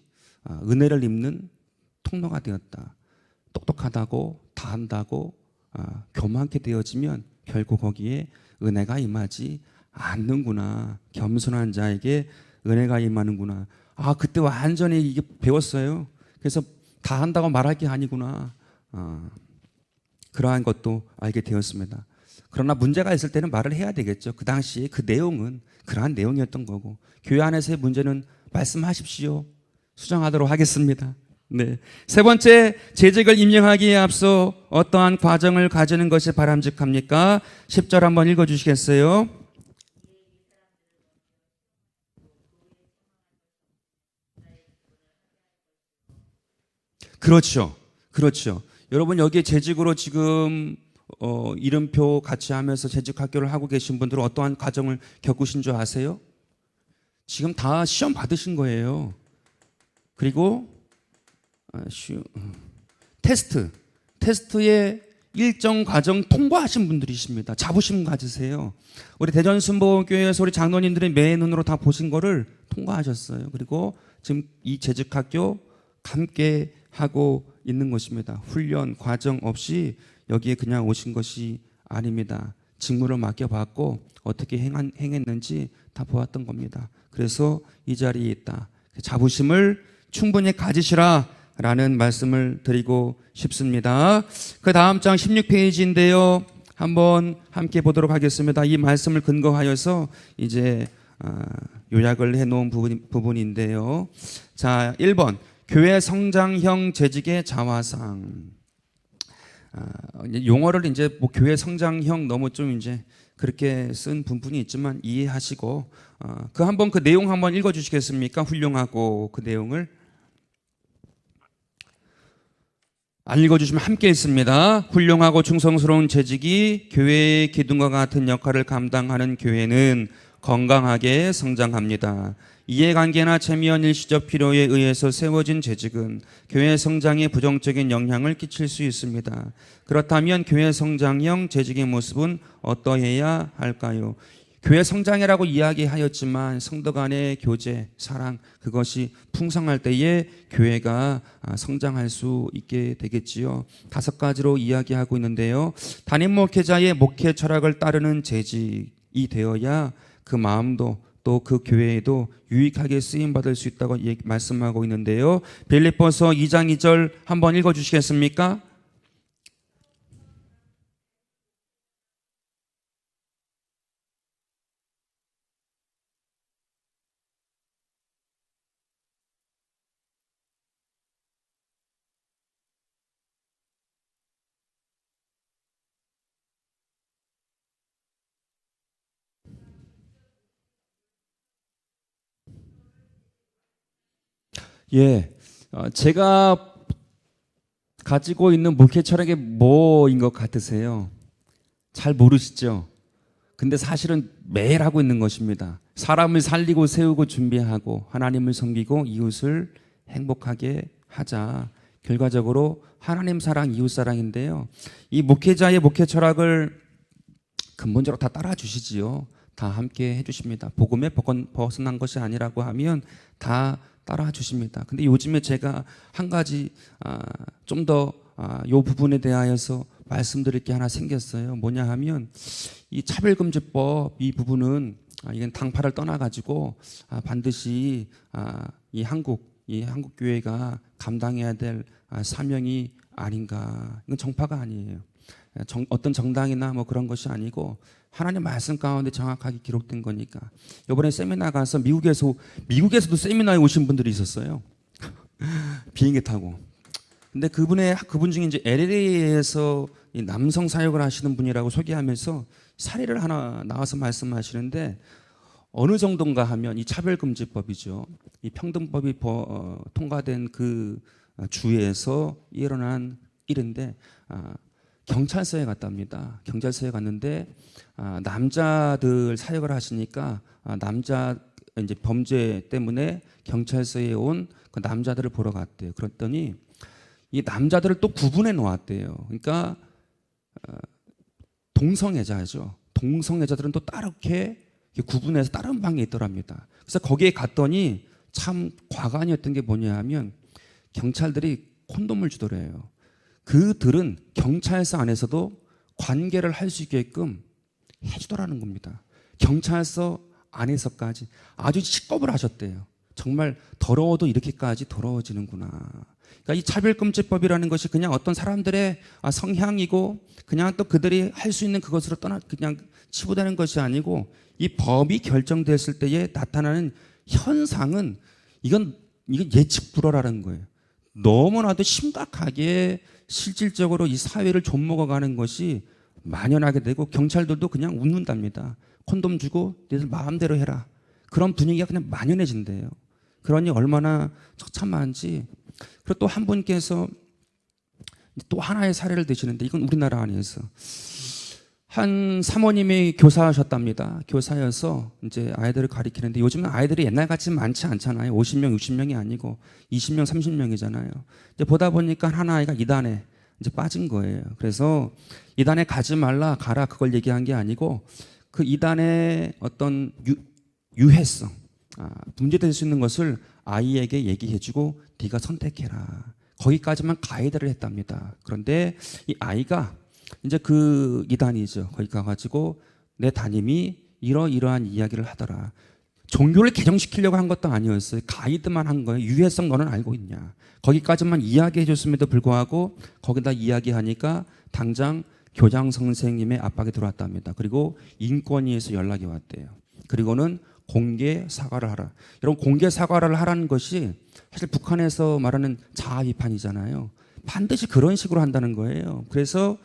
은혜를 입는 통로가 되었다. 똑똑하다고 다 한다고 교만하게 되어지면 결국 거기에 은혜가 임하지 않는구나. 겸손한 자에게 은혜가 임하는구나. 그때 완전히 이게 배웠어요. 그래서 다 한다고 말할 게 아니구나. 그러한 것도 알게 되었습니다. 그러나 문제가 있을 때는 말을 해야 되겠죠. 그 당시에 그 내용은 그러한 내용이었던 거고, 교회 안에서의 문제는 말씀하십시오. 수정하도록 하겠습니다. 네. 세 번째, 재직을 임명하기에 앞서 어떠한 과정을 가지는 것이 바람직합니까? 10절 한번 읽어주시겠어요? 그렇죠. 그렇죠. 여러분, 여기에 재직으로 지금 이름표 같이 하면서 재직 학교를 하고 계신 분들은 어떠한 과정을 겪으신 줄 아세요? 지금 다 시험 받으신 거예요. 그리고 테스트의 일정 과정 통과하신 분들이십니다. 자부심 가지세요. 우리 대전순복음교회에서 우리 장로님들이 매 눈으로 다 보신 거를 통과하셨어요. 그리고 지금 이 재직학교 함께 하고 있는 것입니다. 훈련 과정 없이 여기에 그냥 오신 것이 아닙니다. 직무를 맡겨봤고 어떻게 행했는지 다 보았던 겁니다. 그래서 이 자리에 있다. 자부심을 충분히 가지시라 라는 말씀을 드리고 싶습니다. 그 다음 장 16페이지인데요. 한번 함께 보도록 하겠습니다. 이 말씀을 근거하여서 이제 요약을 해놓은 부분인데요. 자, 1번 교회 성장형 재직의 자화상. 용어를 이제 뭐 교회 성장형 너무 좀 이제 그렇게 쓴 부분이 있지만 이해하시고 그 내용 한번 읽어주시겠습니까? 훌륭하고 그 내용을 안 읽어주시면 함께 읽습니다. 훌륭하고 충성스러운 재직이 교회의 기둥과 같은 역할을 감당하는 교회는 건강하게 성장합니다. 이해관계나 체미원 일시적 필요에 의해서 세워진 재직은 교회 성장에 부정적인 영향을 끼칠 수 있습니다. 그렇다면 교회 성장형 재직의 모습은 어떠해야 할까요? 교회 성장이라고 이야기하였지만 성도 간의 교제, 사랑, 그것이 풍성할 때에 교회가 성장할 수 있게 되겠지요. 5가지로 이야기하고 있는데요. 담임 목회자의 목회 철학을 따르는 재직이 되어야 그 마음도 또 그 교회에도 유익하게 쓰임받을 수 있다고 말씀하고 있는데요. 빌립보서 2장 2절 한번 읽어주시겠습니까? 예, 제가 가지고 있는 목회 철학이 뭐인 것 같으세요? 잘 모르시죠? 근데 사실은 매일 하고 있는 것입니다. 사람을 살리고 세우고 준비하고 하나님을 섬기고 이웃을 행복하게 하자. 결과적으로 하나님 사랑, 이웃 사랑인데요. 이 목회자의 목회 철학을 근본적으로 다 따라 주시지요. 다 함께 해주십니다. 복음에 벗어난 것이 아니라고 하면 다 따라 주십니다. 근데 요즘에 제가 한 가지 좀 더 요 부분에 대하여서 말씀드릴 게 하나 생겼어요. 뭐냐 하면 이 차별금지법 이 부분은 이건 당파를 떠나가지고 반드시 이 한국 교회가 감당해야 될 사명이 아닌가. 이건 정파가 아니에요. 어떤 정당이나 뭐 그런 것이 아니고 하나님의 말씀 가운데 정확하게 기록된 거니까. 이번에 세미나 가서 미국에서도 세미나에 오신 분들이 있었어요. 비행기 타고. 근데 그분 중에 이제 LA에서 남성 사역을 하시는 분이라고 소개하면서 사례를 하나 나와서 말씀하시는데, 어느 정도인가 하면 이 차별금지법이죠. 이 평등법이 통과된 그 주에서 일어난 일인데, 경찰서에 갔답니다. 경찰서에 갔는데 남자들 사역을 하시니까 남자 이제 범죄 때문에 경찰서에 온 그 남자들을 보러 갔대요. 그랬더니 이 남자들을 또 구분해 놓았대요. 그러니까 동성애자죠. 동성애자들은 또 따르게 구분해서 다른 방에 있더랍니다. 그래서 거기에 갔더니 참 과관이었던 게 뭐냐 하면 경찰들이 콘돔을 주더래요. 그들은 경찰서 안에서도 관계를 할 수 있게끔 해주더라는 겁니다. 경찰서 안에서까지 아주 식겁을 하셨대요. 정말 더러워도 이렇게까지 더러워지는구나. 그러니까 이 차별금지법이라는 것이 그냥 어떤 사람들의 성향이고 그냥 또 그들이 할 수 있는 그것으로 그냥 치부되는 것이 아니고, 이 법이 결정됐을 때에 나타나는 현상은 이건 예측 불허라는 거예요. 너무나도 심각하게 실질적으로 이 사회를 좀먹어가는 것이 만연하게 되고, 경찰들도 그냥 웃는답니다. 콘돔 주고 너희들 마음대로 해라. 그런 분위기가 그냥 만연해진대요. 그러니 얼마나 처참한지. 그리고 또 한 분께서 또 하나의 사례를 드시는데, 이건 우리나라 안에서 한 사모님이 교사하셨답니다. 교사여서 이제 아이들을 가리키는데, 요즘은 아이들이 옛날같이 많지 않잖아요. 50명, 60명이 아니고 20명, 30명이잖아요. 이제 보다 보니까 한 아이가 이단에 이제 빠진 거예요. 그래서 이단에 가지 말라, 가라, 그걸 얘기한 게 아니고 그 이단의 어떤 유해성, 문제될 수 있는 것을 아이에게 얘기해주고 네가 선택해라. 거기까지만 가이드를 했답니다. 그런데 이 아이가 이제 그 이단이죠. 거기 가가지고 내 담임이 이러이러한 이야기를 하더라. 종교를 개정시키려고 한 것도 아니었어요. 가이드만 한 거예요. 유해성 너는 알고 있냐. 거기까지만 이야기해 줬음에도 불구하고 거기다 이야기하니까 당장 교장 선생님의 압박이 들어왔답니다. 그리고 인권위에서 연락이 왔대요. 그리고는 공개 사과를 하라. 여러분, 공개 사과를 하라는 것이 사실 북한에서 말하는 자아 비판이잖아요. 반드시 그런 식으로 한다는 거예요. 그래서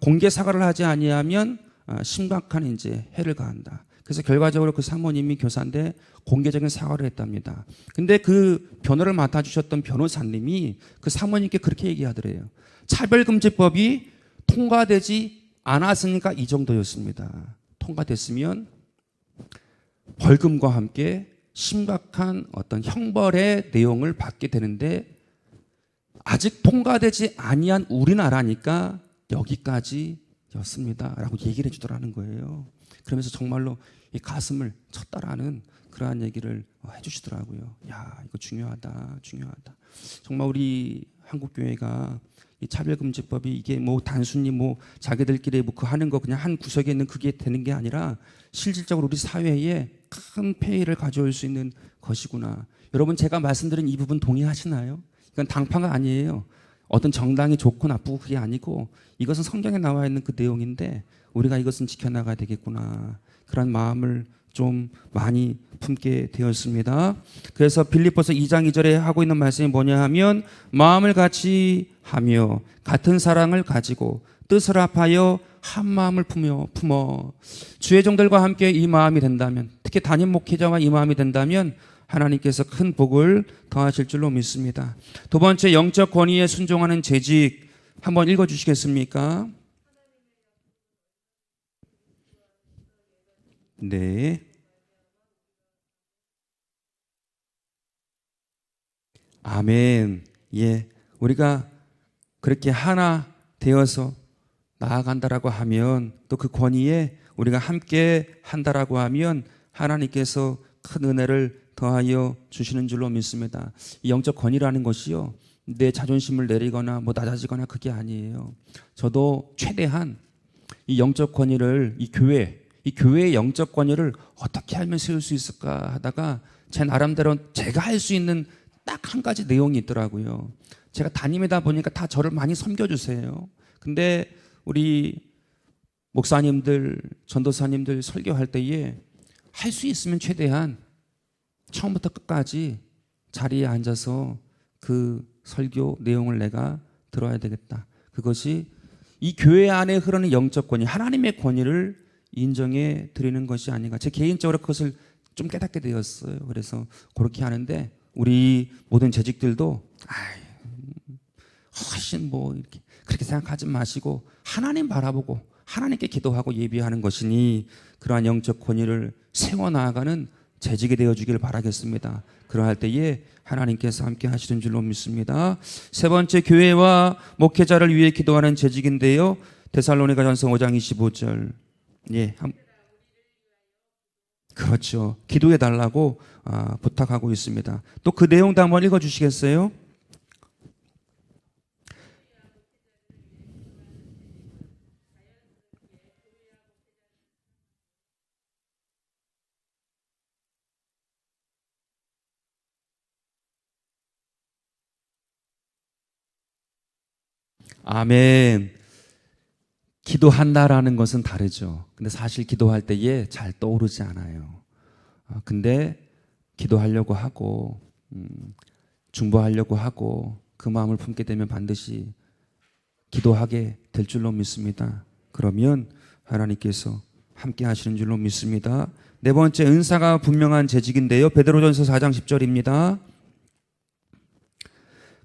공개 사과를 하지 아니하면 심각한 이제 해를 가한다. 그래서 결과적으로 그 사모님이 교사인데 공개적인 사과를 했답니다. 근데 그 변호를 맡아주셨던 변호사님이 그 사모님께 그렇게 얘기하더래요. 차별금지법이 통과되지 않았으니까 이 정도였습니다. 통과됐으면 벌금과 함께 심각한 어떤 형벌의 내용을 받게 되는데, 아직 통과되지 아니한 우리나라니까 여기까지였습니다 라고 얘기를 해주더라는 거예요. 그러면서 정말로 이 가슴을 쳤다라는 그러한 얘기를 해주시더라고요. 야, 이거 중요하다. 정말 우리 한국교회가 이 차별금지법이 이게 뭐 단순히 뭐 자기들끼리 뭐 그 하는 거 그냥 한 구석에 있는 그게 되는 게 아니라 실질적으로 우리 사회에 큰 폐해를 가져올 수 있는 것이구나. 여러분, 제가 말씀드린 이 부분 동의하시나요? 이건 당파가 아니에요. 어떤 정당이 좋고 나쁘고 그게 아니고, 이것은 성경에 나와 있는 그 내용인데 우리가 이것은 지켜나가야 되겠구나. 그런 마음을 좀 많이 품게 되었습니다. 그래서 빌립보서 2장 2절에 하고 있는 말씀이 뭐냐 하면, 마음을 같이 하며 같은 사랑을 가지고 뜻을 합하여 한 마음을 품어 주의 종들과 함께 이 마음이 된다면, 특히 담임 목회자와 이 마음이 된다면 하나님께서 큰 복을 더하실 줄로 믿습니다. 두 번째, 영적 권위에 순종하는 재직. 한번 읽어주시겠습니까? 네. 아멘. 예, 우리가 그렇게 하나 되어서 나아간다라고 하면 또 그 권위에 우리가 함께 한다라고 하면 하나님께서 큰 은혜를 더하여 주시는 줄로 믿습니다. 이 영적 권위라는 것이요, 내 자존심을 내리거나 뭐 낮아지거나 그게 아니에요. 저도 최대한 이 영적 권위를, 이 교회의 영적 권위를 어떻게 하면 세울 수 있을까 하다가 제 나름대로 제가 할 수 있는 딱 한 가지 내용이 있더라고요. 제가 담임이다 보니까 다 저를 많이 섬겨주세요. 근데 우리 목사님들, 전도사님들 설교할 때에 할 수 있으면 최대한 처음부터 끝까지 자리에 앉아서 그 설교 내용을 내가 들어야 되겠다. 그것이 이 교회 안에 흐르는 영적 권위, 하나님의 권위를 인정해 드리는 것이 아닌가. 제 개인적으로 그것을 좀 깨닫게 되었어요. 그래서 그렇게 하는데 우리 모든 재직들도 훨씬 뭐 이렇게 그렇게 생각하지 마시고 하나님 바라보고 하나님께 기도하고 예비하는 것이니 그러한 영적 권위를 세워나가는 재직이 되어주길 바라겠습니다. 그러할 때에 하나님께서 함께 하시는 줄로 믿습니다. 세 번째, 교회와 목회자를 위해 기도하는 재직인데요. 데살로니가전서 5장 25절. 그렇죠. 기도해 달라고 부탁하고 있습니다. 또 그 내용도 한번 읽어 주시겠어요? 아멘. 기도한다라는 것은 다르죠. 근데 사실 기도할 때에 잘 떠오르지 않아요. 근데 기도하려고 하고 중보하려고 하고 그 마음을 품게 되면 반드시 기도하게 될 줄로 믿습니다. 그러면 하나님께서 함께 하시는 줄로 믿습니다. 네 번째, 은사가 분명한 재직인데요. 베드로전서 4장 10절입니다.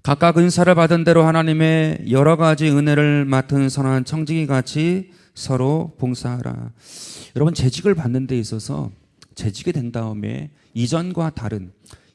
각각 은사를 받은 대로 하나님의 여러 가지 은혜를 맡은 선한 청지기 같이 서로 봉사하라. 여러분, 재직을 받는 데 있어서 재직이 된 다음에 이전과 다른,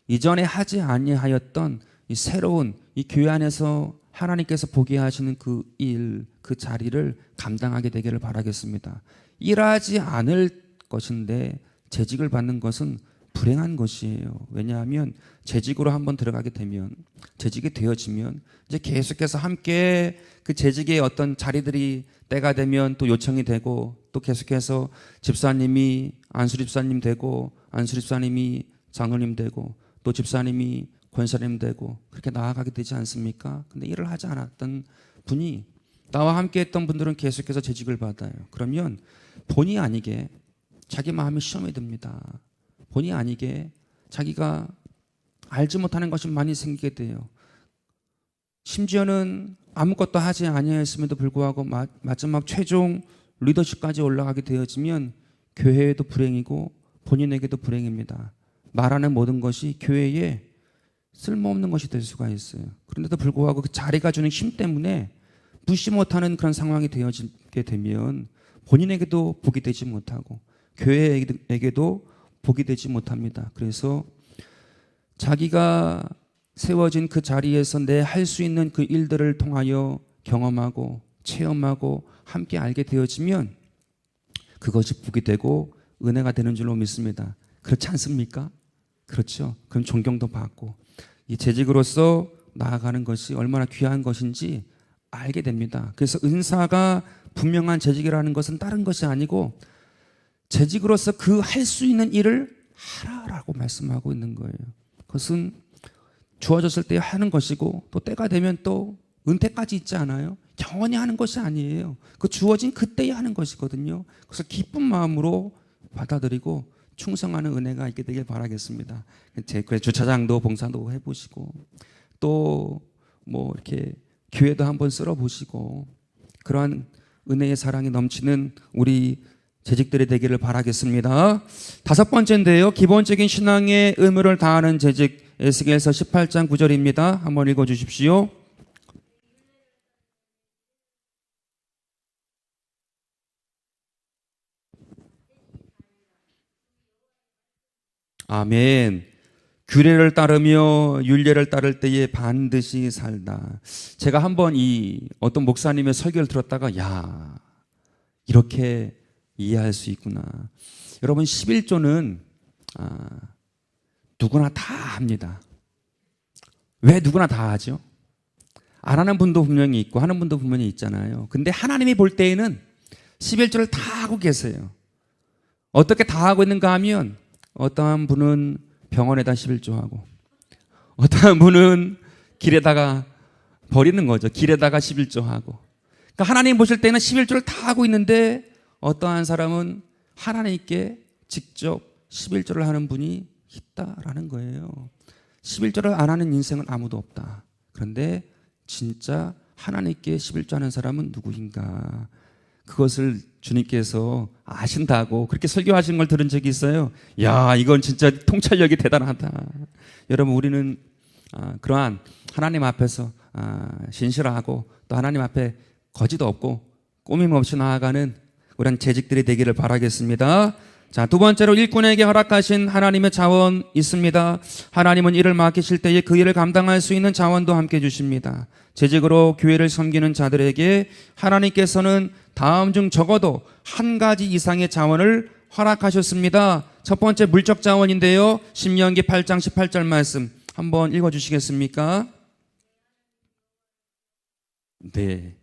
이전에 하지 아니하였던 이 새로운 이 교회 안에서 하나님께서 보게 하시는 그 일, 그 자리를 감당하게 되기를 바라겠습니다. 일하지 않을 것인데 재직을 받는 것은 불행한 것이에요. 왜냐하면 재직으로 한번 들어가게 되면, 재직이 되어지면 이제 계속해서 함께 그 재직의 어떤 자리들이 때가 되면 또 요청이 되고, 또 계속해서 집사님이 안수 집사님 되고, 안수 집사님이 장로님 되고, 또 집사님이 권사님 되고, 그렇게 나아가게 되지 않습니까? 근데 일을 하지 않았던 분이, 나와 함께 했던 분들은 계속해서 재직을 받아요. 그러면 본의 아니게 자기 마음이 시험이 듭니다. 본의 아니게 자기가 알지 못하는 것이 많이 생기게 돼요. 심지어는 아무것도 하지 아니했음에도 불구하고 마지막 최종 리더십까지 올라가게 되어지면 교회에도 불행이고 본인에게도 불행입니다. 말하는 모든 것이 교회에 쓸모없는 것이 될 수가 있어요. 그런데도 불구하고 그 자리가 주는 힘 때문에 무시 못하는 그런 상황이 되어지게 되면 본인에게도 복이 되지 못하고 교회에게도 복이 되지 못합니다. 그래서 자기가 세워진 그 자리에서 내 할 수 있는 그 일들을 통하여 경험하고 체험하고 함께 알게 되어지면 그것이 복이 되고 은혜가 되는 줄로 믿습니다. 그렇지 않습니까? 그렇죠. 그럼 존경도 받고 이 재직으로서 나아가는 것이 얼마나 귀한 것인지 알게 됩니다. 그래서 은사가 분명한 재직이라는 것은 다른 것이 아니고 재직으로서 그 할 수 있는 일을 하라라고 말씀하고 있는 거예요. 그것은 주어졌을 때 하는 것이고 또 때가 되면 또 은퇴까지 있지 않아요? 영원히 하는 것이 아니에요. 그 주어진 그때에 하는 것이거든요. 그래서 기쁜 마음으로 받아들이고 충성하는 은혜가 있게 되길 바라겠습니다. 그래서 주차장도 봉사도 해보시고 또 뭐 이렇게 교회도 한번 쓸어보시고 그러한 은혜의 사랑이 넘치는 우리 재직들이 되기를 바라겠습니다. 다섯 번째인데요. 기본적인 신앙의 의무를 다하는 재직, 에스겔서 18장 9절입니다. 한번 읽어주십시오. 아멘. 규례를 따르며 율례를 따를 때에 반드시 살다. 제가 한번 이 어떤 목사님의 설교를 들었다가 이렇게 이해할 수 있구나. 여러분 11조는 누구나 다 합니다. 왜 누구나 다 하죠? 안 하는 분도 분명히 있고 하는 분도 분명히 있잖아요. 근데 하나님이 볼 때에는 11조를 다 하고 계세요. 어떻게 다 하고 있는가 하면 어떠한 분은 병원에다 11조 하고 어떠한 분은 길에다가 버리는 거죠. 길에다가 11조 하고. 그러니까 하나님 보실 때는 11조를 다 하고 있는데 어떠한 사람은 하나님께 직접 11조를 하는 분이 있다라는 거예요. 11조를 안 하는 인생은 아무도 없다. 그런데 진짜 하나님께 11조 하는 사람은 누구인가? 그것을 주님께서 아신다고 그렇게 설교하신 걸 들은 적이 있어요. 야, 이건 진짜 통찰력이 대단하다. 여러분, 우리는 그러한 하나님 앞에서 신실하고 또 하나님 앞에 거짓 없고 꾸밈 없이 나아가는 우리한 재직들이 되기를 바라겠습니다. 자, 두 번째로 일꾼에게 허락하신 하나님의 자원 있습니다. 하나님은 일을 맡기실 때에 그 일을 감당할 수 있는 자원도 함께 주십니다. 재직으로 교회를 섬기는 자들에게 하나님께서는 다음 중 적어도 한 가지 이상의 자원을 허락하셨습니다. 첫 번째 물적 자원인데요. 신명기 8장 18절 말씀 한번 읽어주시겠습니까? 네.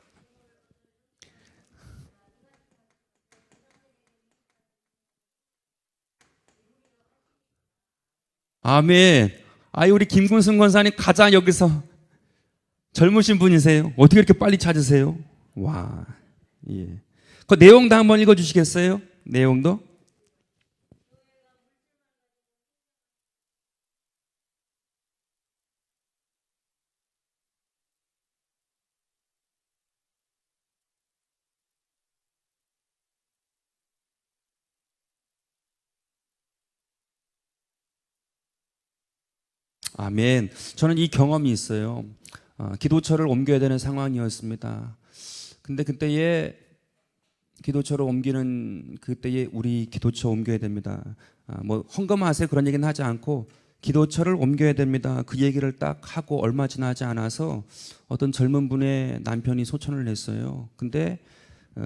아멘. 우리 김군승 권사님 가장 여기서 젊으신 분이세요. 어떻게 이렇게 빨리 찾으세요? 와, 예. 그 내용도 한번 읽어주시겠어요? 내용도? 아멘. 저는 이 경험이 있어요. 기도처를 옮겨야 되는 상황이었습니다. 근데 그때에 기도처를 옮기는 그때에 우리 기도처 옮겨야 됩니다. 뭐 헌금하세요 그런 얘기는 하지 않고 기도처를 옮겨야 됩니다. 그 얘기를 딱 하고 얼마 지나지 않아서 어떤 젊은 분의 남편이 소천을 냈어요. 근데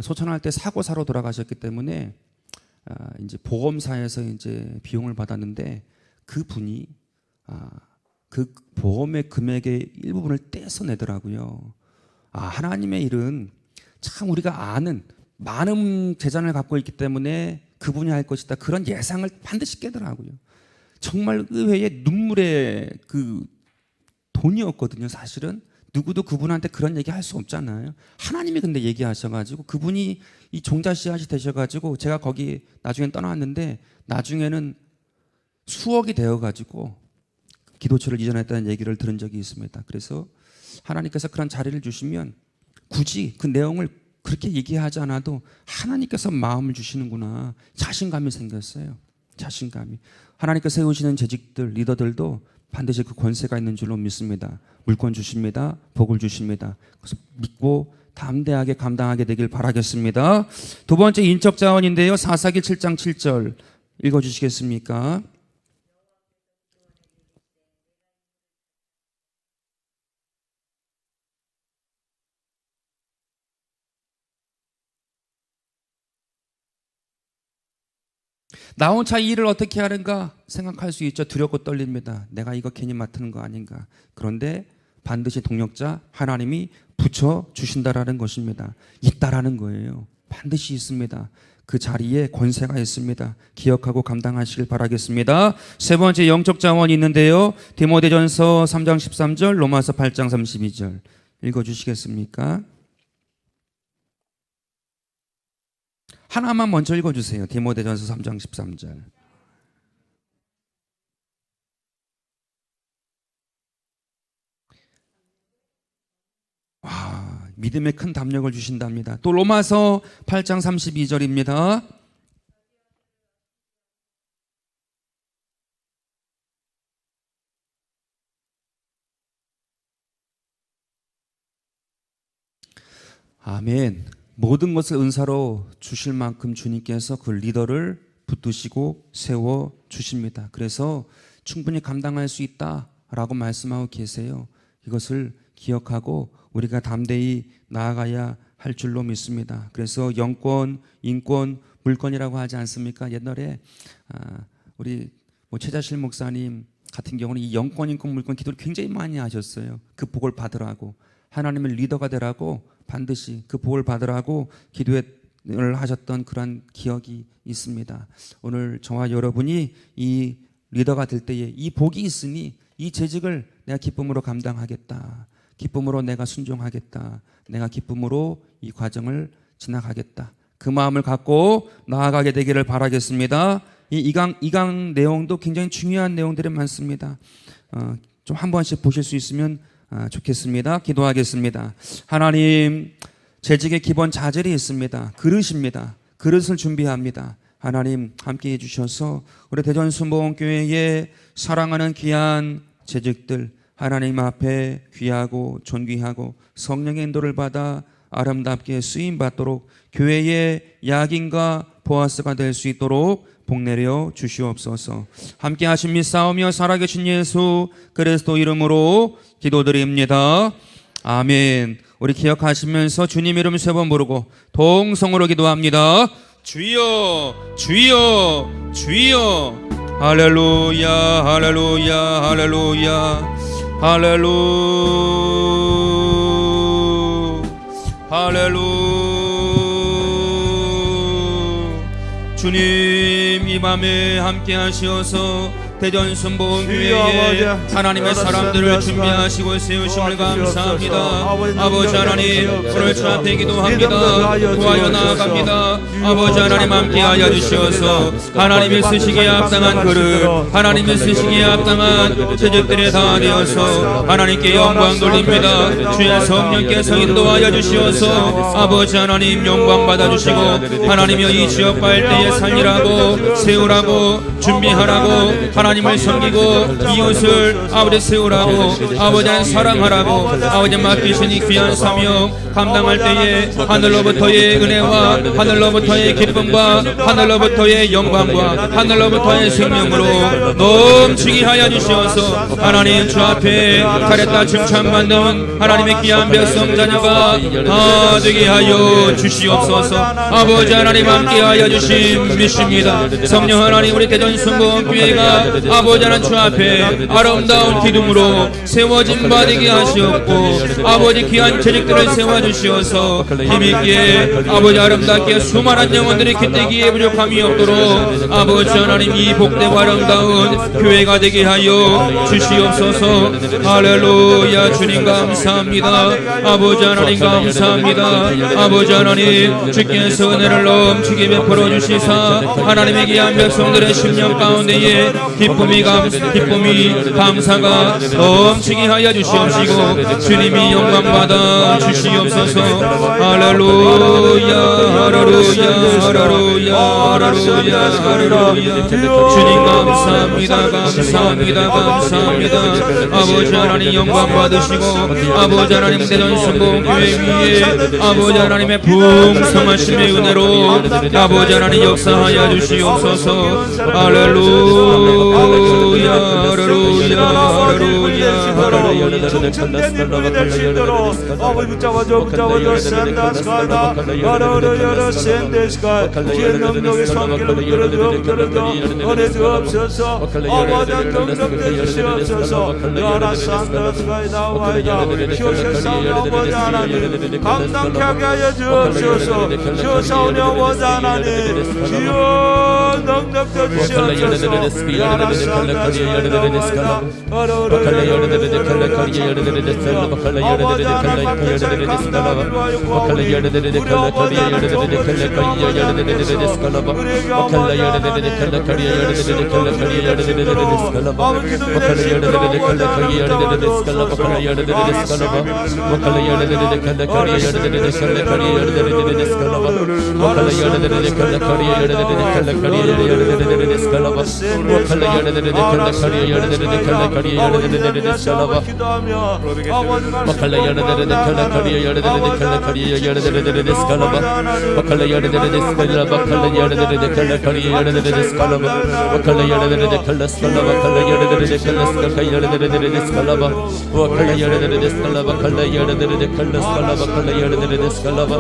소천할 때 사고사로 돌아가셨기 때문에 이제 보험사에서 이제 비용을 받았는데 그 분이 그 보험의 금액의 일부분을 떼서 내더라고요. 하나님의 일은 참 우리가 아는 많은 재산을 갖고 있기 때문에 그분이 할 것이다. 그런 예상을 반드시 깨더라고요. 정말 의외의 눈물의 그 돈이었거든요. 사실은 누구도 그분한테 그런 얘기 할 수 없잖아요. 하나님이 근데 얘기하셔가지고 그분이 이 종자 씨앗이 되셔가지고 제가 거기 나중에 떠나왔는데 나중에는 수억이 되어가지고 기도처를 이전했다는 얘기를 들은 적이 있습니다. 그래서 하나님께서 그런 자리를 주시면 굳이 그 내용을 그렇게 얘기하지 않아도 하나님께서 마음을 주시는구나. 자신감이 생겼어요. 자신감이. 하나님께서 세우시는 재직들, 리더들도 반드시 그 권세가 있는 줄로 믿습니다. 물권 주십니다. 복을 주십니다. 그래서 믿고 담대하게 감당하게 되길 바라겠습니다. 두 번째 인적 자원인데요. 사사기 7장 7절 읽어주시겠습니까? 나 혼자 이 일을 어떻게 하는가 생각할 수 있죠. 두렵고 떨립니다. 내가 이거 괜히 맡는 거 아닌가. 그런데 반드시 동력자 하나님이 붙여주신다라는 것입니다. 있다라는 거예요. 반드시 있습니다. 그 자리에 권세가 있습니다. 기억하고 감당하시길 바라겠습니다. 세 번째 영적 자원이 있는데요. 디모데전서 3장 13절, 로마서 8장 32절 읽어주시겠습니까? 하나만 먼저 읽어주세요. 디모데전서 3장 13절. 믿음에 큰 담력을 주신답니다. 또 로마서 8장 32절입니다. 아멘. 모든 것을 은사로 주실 만큼 주님께서 그 리더를 붙드시고 세워 주십니다. 그래서 충분히 감당할 수 있다라고 말씀하고 계세요. 이것을 기억하고 우리가 담대히 나아가야 할 줄로 믿습니다. 그래서 영권, 인권, 물건이라고 하지 않습니까? 옛날에 우리 최자실 목사님 같은 경우는 이 영권 인권 물권 기도를 굉장히 많이 하셨어요. 그 복을 받으라고, 하나님의 리더가 되라고, 반드시 그 복을 받으라고 기도를 하셨던 그런 기억이 있습니다. 오늘 저와 여러분이 이 리더가 될 때에 이 복이 있으니 이 재직을 내가 기쁨으로 감당하겠다, 기쁨으로 내가 순종하겠다, 내가 기쁨으로 이 과정을 지나가겠다, 그 마음을 갖고 나아가게 되기를 바라겠습니다. 이 강 내용도 굉장히 중요한 내용들이 많습니다. 좀 한 번씩 보실 수 있으면 좋겠습니다. 기도하겠습니다. 하나님, 재직의 기본 자질이 있습니다. 그릇입니다. 그릇을 준비합니다. 하나님 함께 해주셔서 우리 대전순복음교회에 사랑하는 귀한 재직들 하나님 앞에 귀하고 존귀하고 성령의 인도를 받아 아름답게 쓰임받도록 교회의 약인과 보아스가 될 수 있도록 복내려 주시옵소서. 함께 하신 믿사오며 살아계신 예수 그리스도 이름으로 기도드립니다. 아멘. 우리 기억하시면서 주님 이름 세 번 부르고 동성으로 기도합니다. 주여 주여 주여. 할렐루야 할렐루야 할렐루야 할렐루야. 주님 이 밤에 함께 하시어서 대전순복음교회에 하나님의 사람들을 준비하시고 세우심을 감사합니다. 아버지 하나님, 오늘 주 앞에 기도합니다. 구하여 나아갑니다. 아버지 하나님 함께하여 주시어서 하나님의 쓰시기에 합당한 그릇, 하나님의 쓰시기에 합당한 재직들이 다 되어서 하나님께 영광 돌립니다. 주의 성령께서 인도하여 주시어서 아버지 하나님 영광 받아주시고 하나님여 이 지역 발대에 살리라고 세우라고 준비하라고 하나님을 섬기고 이웃을 아버지 세우라고 아버지는 사랑하라고 아버지 맡기신 이 귀한 사명 감당할 때에 하늘로부터의 은혜와 하늘로부터의 기쁨과 하늘로부터의 영광과 하늘로부터의 생명으로 넘치게 하여 주시어서 하나님 주 앞에 잘했다 칭찬받는 하나님의 귀한 백성 자녀가 다 되게 하여 주시옵소서. 아버지 하나님 함께 하여 주심 믿습니다. 성령 하나님 우리 대전순복음교회가 아버지 하나님 주 앞에 아름다운 기둥으로 세워진 바 되게 하시옵고 아버지 귀한 재직들을 세워주시어서 힘있게 아버지 아름답게 수많은 영혼들이 기대기에 부족함이 없도록 아버지 하나님 이 복되고 아름다운 교회가 되게 하여 주시옵소서. 할렐루야. 주님 감사합니다. 아버지 하나님 감사합니다. 아버지 하나님 주께서 은혜를 넘치게 베풀어 주시사 하나님의 귀한 백성들의 심령 가운데에 기쁨이 감사가 넘치게 하여 주시옵시고 주님이 영광받아 주시옵소서. 할렐루야 할렐루야 할렐루야 할렐루야 할렐루야. 주님 감사합니다 감사합니다 감사합니다. 아버지 하나님 영광 받으시고 아버지 하나님 대전순복음교회 위에 아버지 하나님의 풍성하심의 은혜로 아버지 하나님 역사하여 주시옵소서. 할렐루야 할렐루야 할렐루야. 충천된 인물이 될 수 있도록 아버지 붙잡아줘 센다스카이다 할렐루야 센데스카 주의 능력의 손길을 끌어줘 은혜 주옵소서. 아버지 능력돼 주시옵소서. 여라 산다스카이다 와이다 주세상 아버지 하나님 감당케 하여 주옵소서. 주사오니 아버지 하나님 주여 능력돼 주시옵소서. 여라 산다스카이다 아버지 하나님 감사의 감당을 위하여 구하오니 우리 아버지 하나님 정말 우리에게 아버지 하나님 아버지 기도의 신들 아버지 하나님 기도하며 아버지 Bakala yada dere de kala kariya yada dere de kala kariya yada dere de skalaba. Bakala yada dere de skala bakala yada dere de kala kariya yada dere de skalaba. Bakala yada dere de kala skala bakala yada dere de kala skala yada dere de skalaba. Bakala yada dere de skala bakala yada dere de kala skala bakala yada dere de skalaba.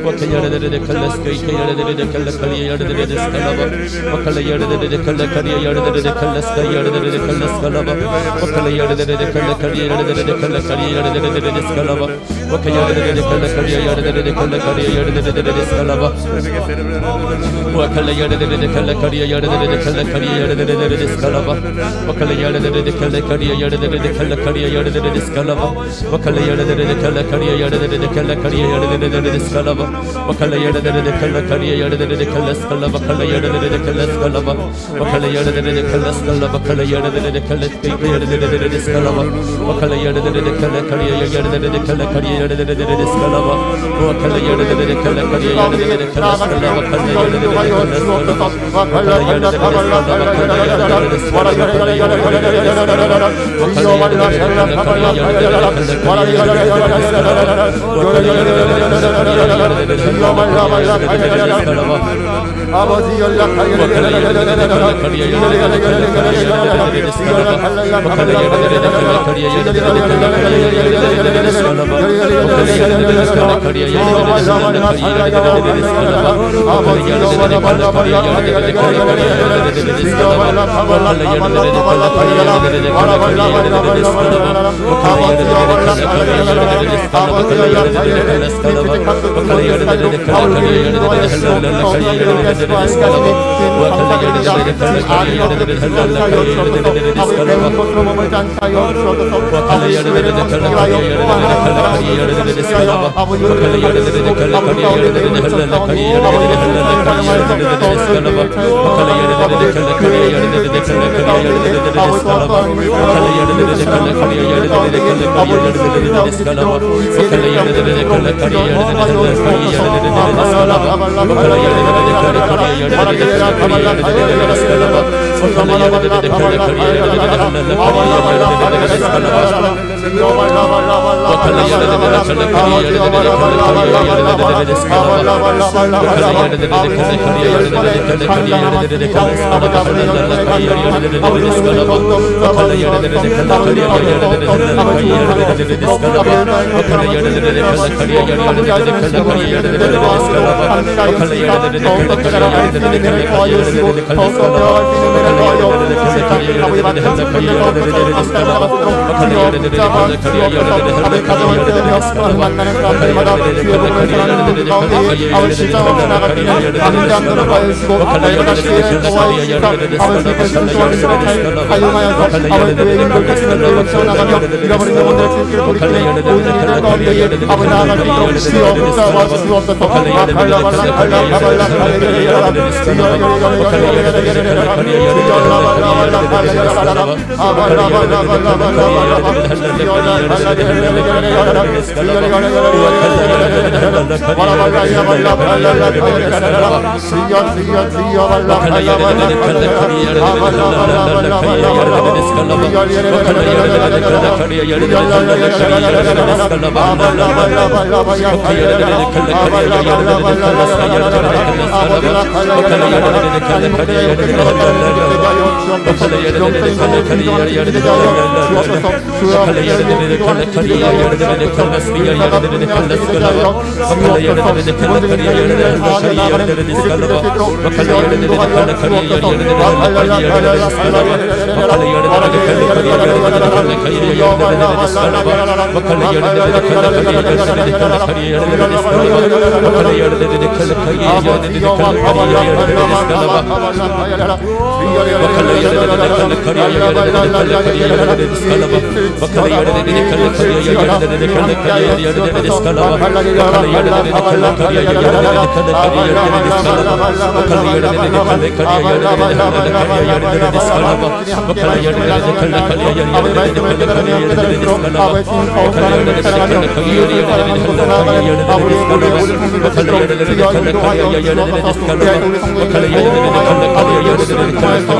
Bakala yada dere de kala skala yada dere de kala kariya yada dere de skalaba. Bakala yada dere de kala kariya yada dere de kala skala yada dere de kala skalaba. Bakala yada dere de kala kariya yada dere de kala kariya yada dere de skalaba. Bakala yada dere de kala kariya yada dere de kala kariya yada dere de skalaba. Bakala yada dere de kala kariya yada dere de kala kariya yada dere de skalaba. Bakala yada dere de kala kariya yada dere de kala kariya yada dere de skalaba. Bakala yada dere de kala kariya yada dere de kala kariya yada dere de skalaba. Bakala yada dere de kala kariya yada dere de kala skalaba. Bakala yada dere de kala skalaba. Bakala yada dere de kala skalaba. Bakala yada dere de kala kariya yada dere de skalaba. Bakala yada dere de kala kariya yada dere de kala kariya yada dere de skalaba. Bakala yada dere de kala kariya yada dere de kala skalaba. Bakala yada dere de kala skalaba. Bakala yada dere de 아버지 연락하여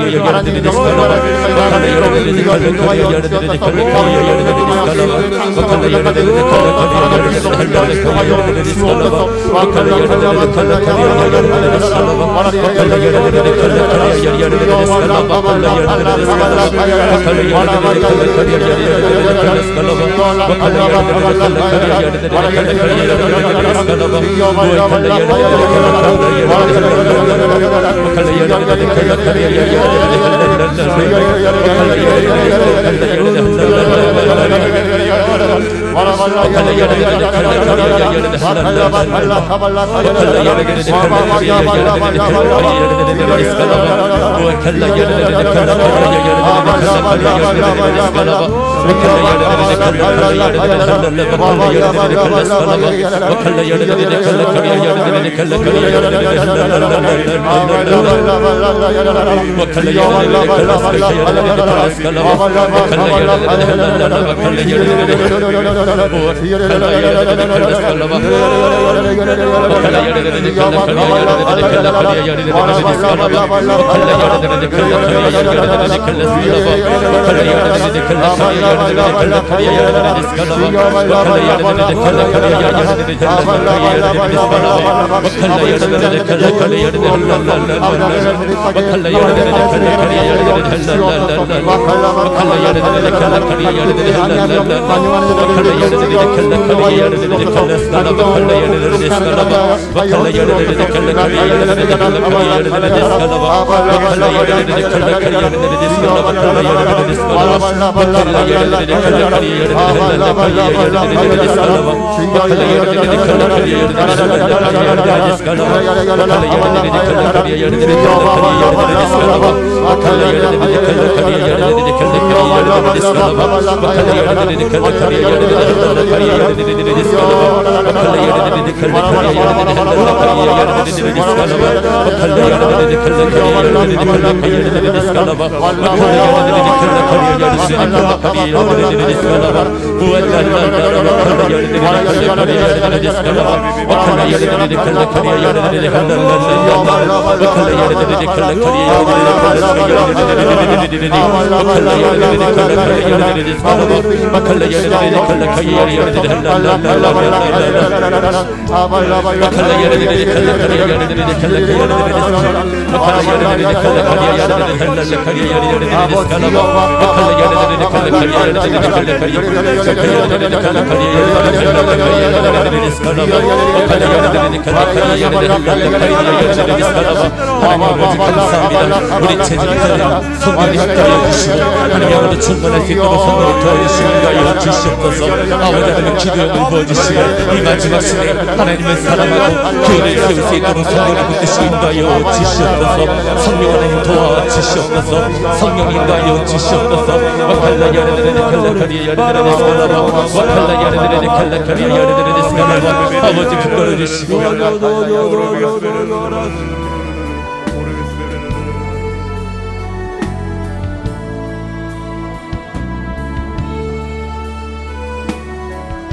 Bakala 우리 제자들은 성령이 함께하여 주시고 하나님으로 충만할 수 있도록 성령을 도와주시는가 주시옵소서. 아버지 하나님 기도형을 부어주시고 이 마지막 시대에 하나님을 사랑하고 교회를 세울 수 있도록 성령을 붙드시고 인도하여 주시옵소서. 성령 하나님 도와주시옵소서. 성령 인도하여 주시옵소서. 와칼라 야르드레네 칼라카리에 야르드레네 스칼라바 와칼라 야르드레네 칼라카리에 야르드레네 스칼라바 아버지 붙들어 주시고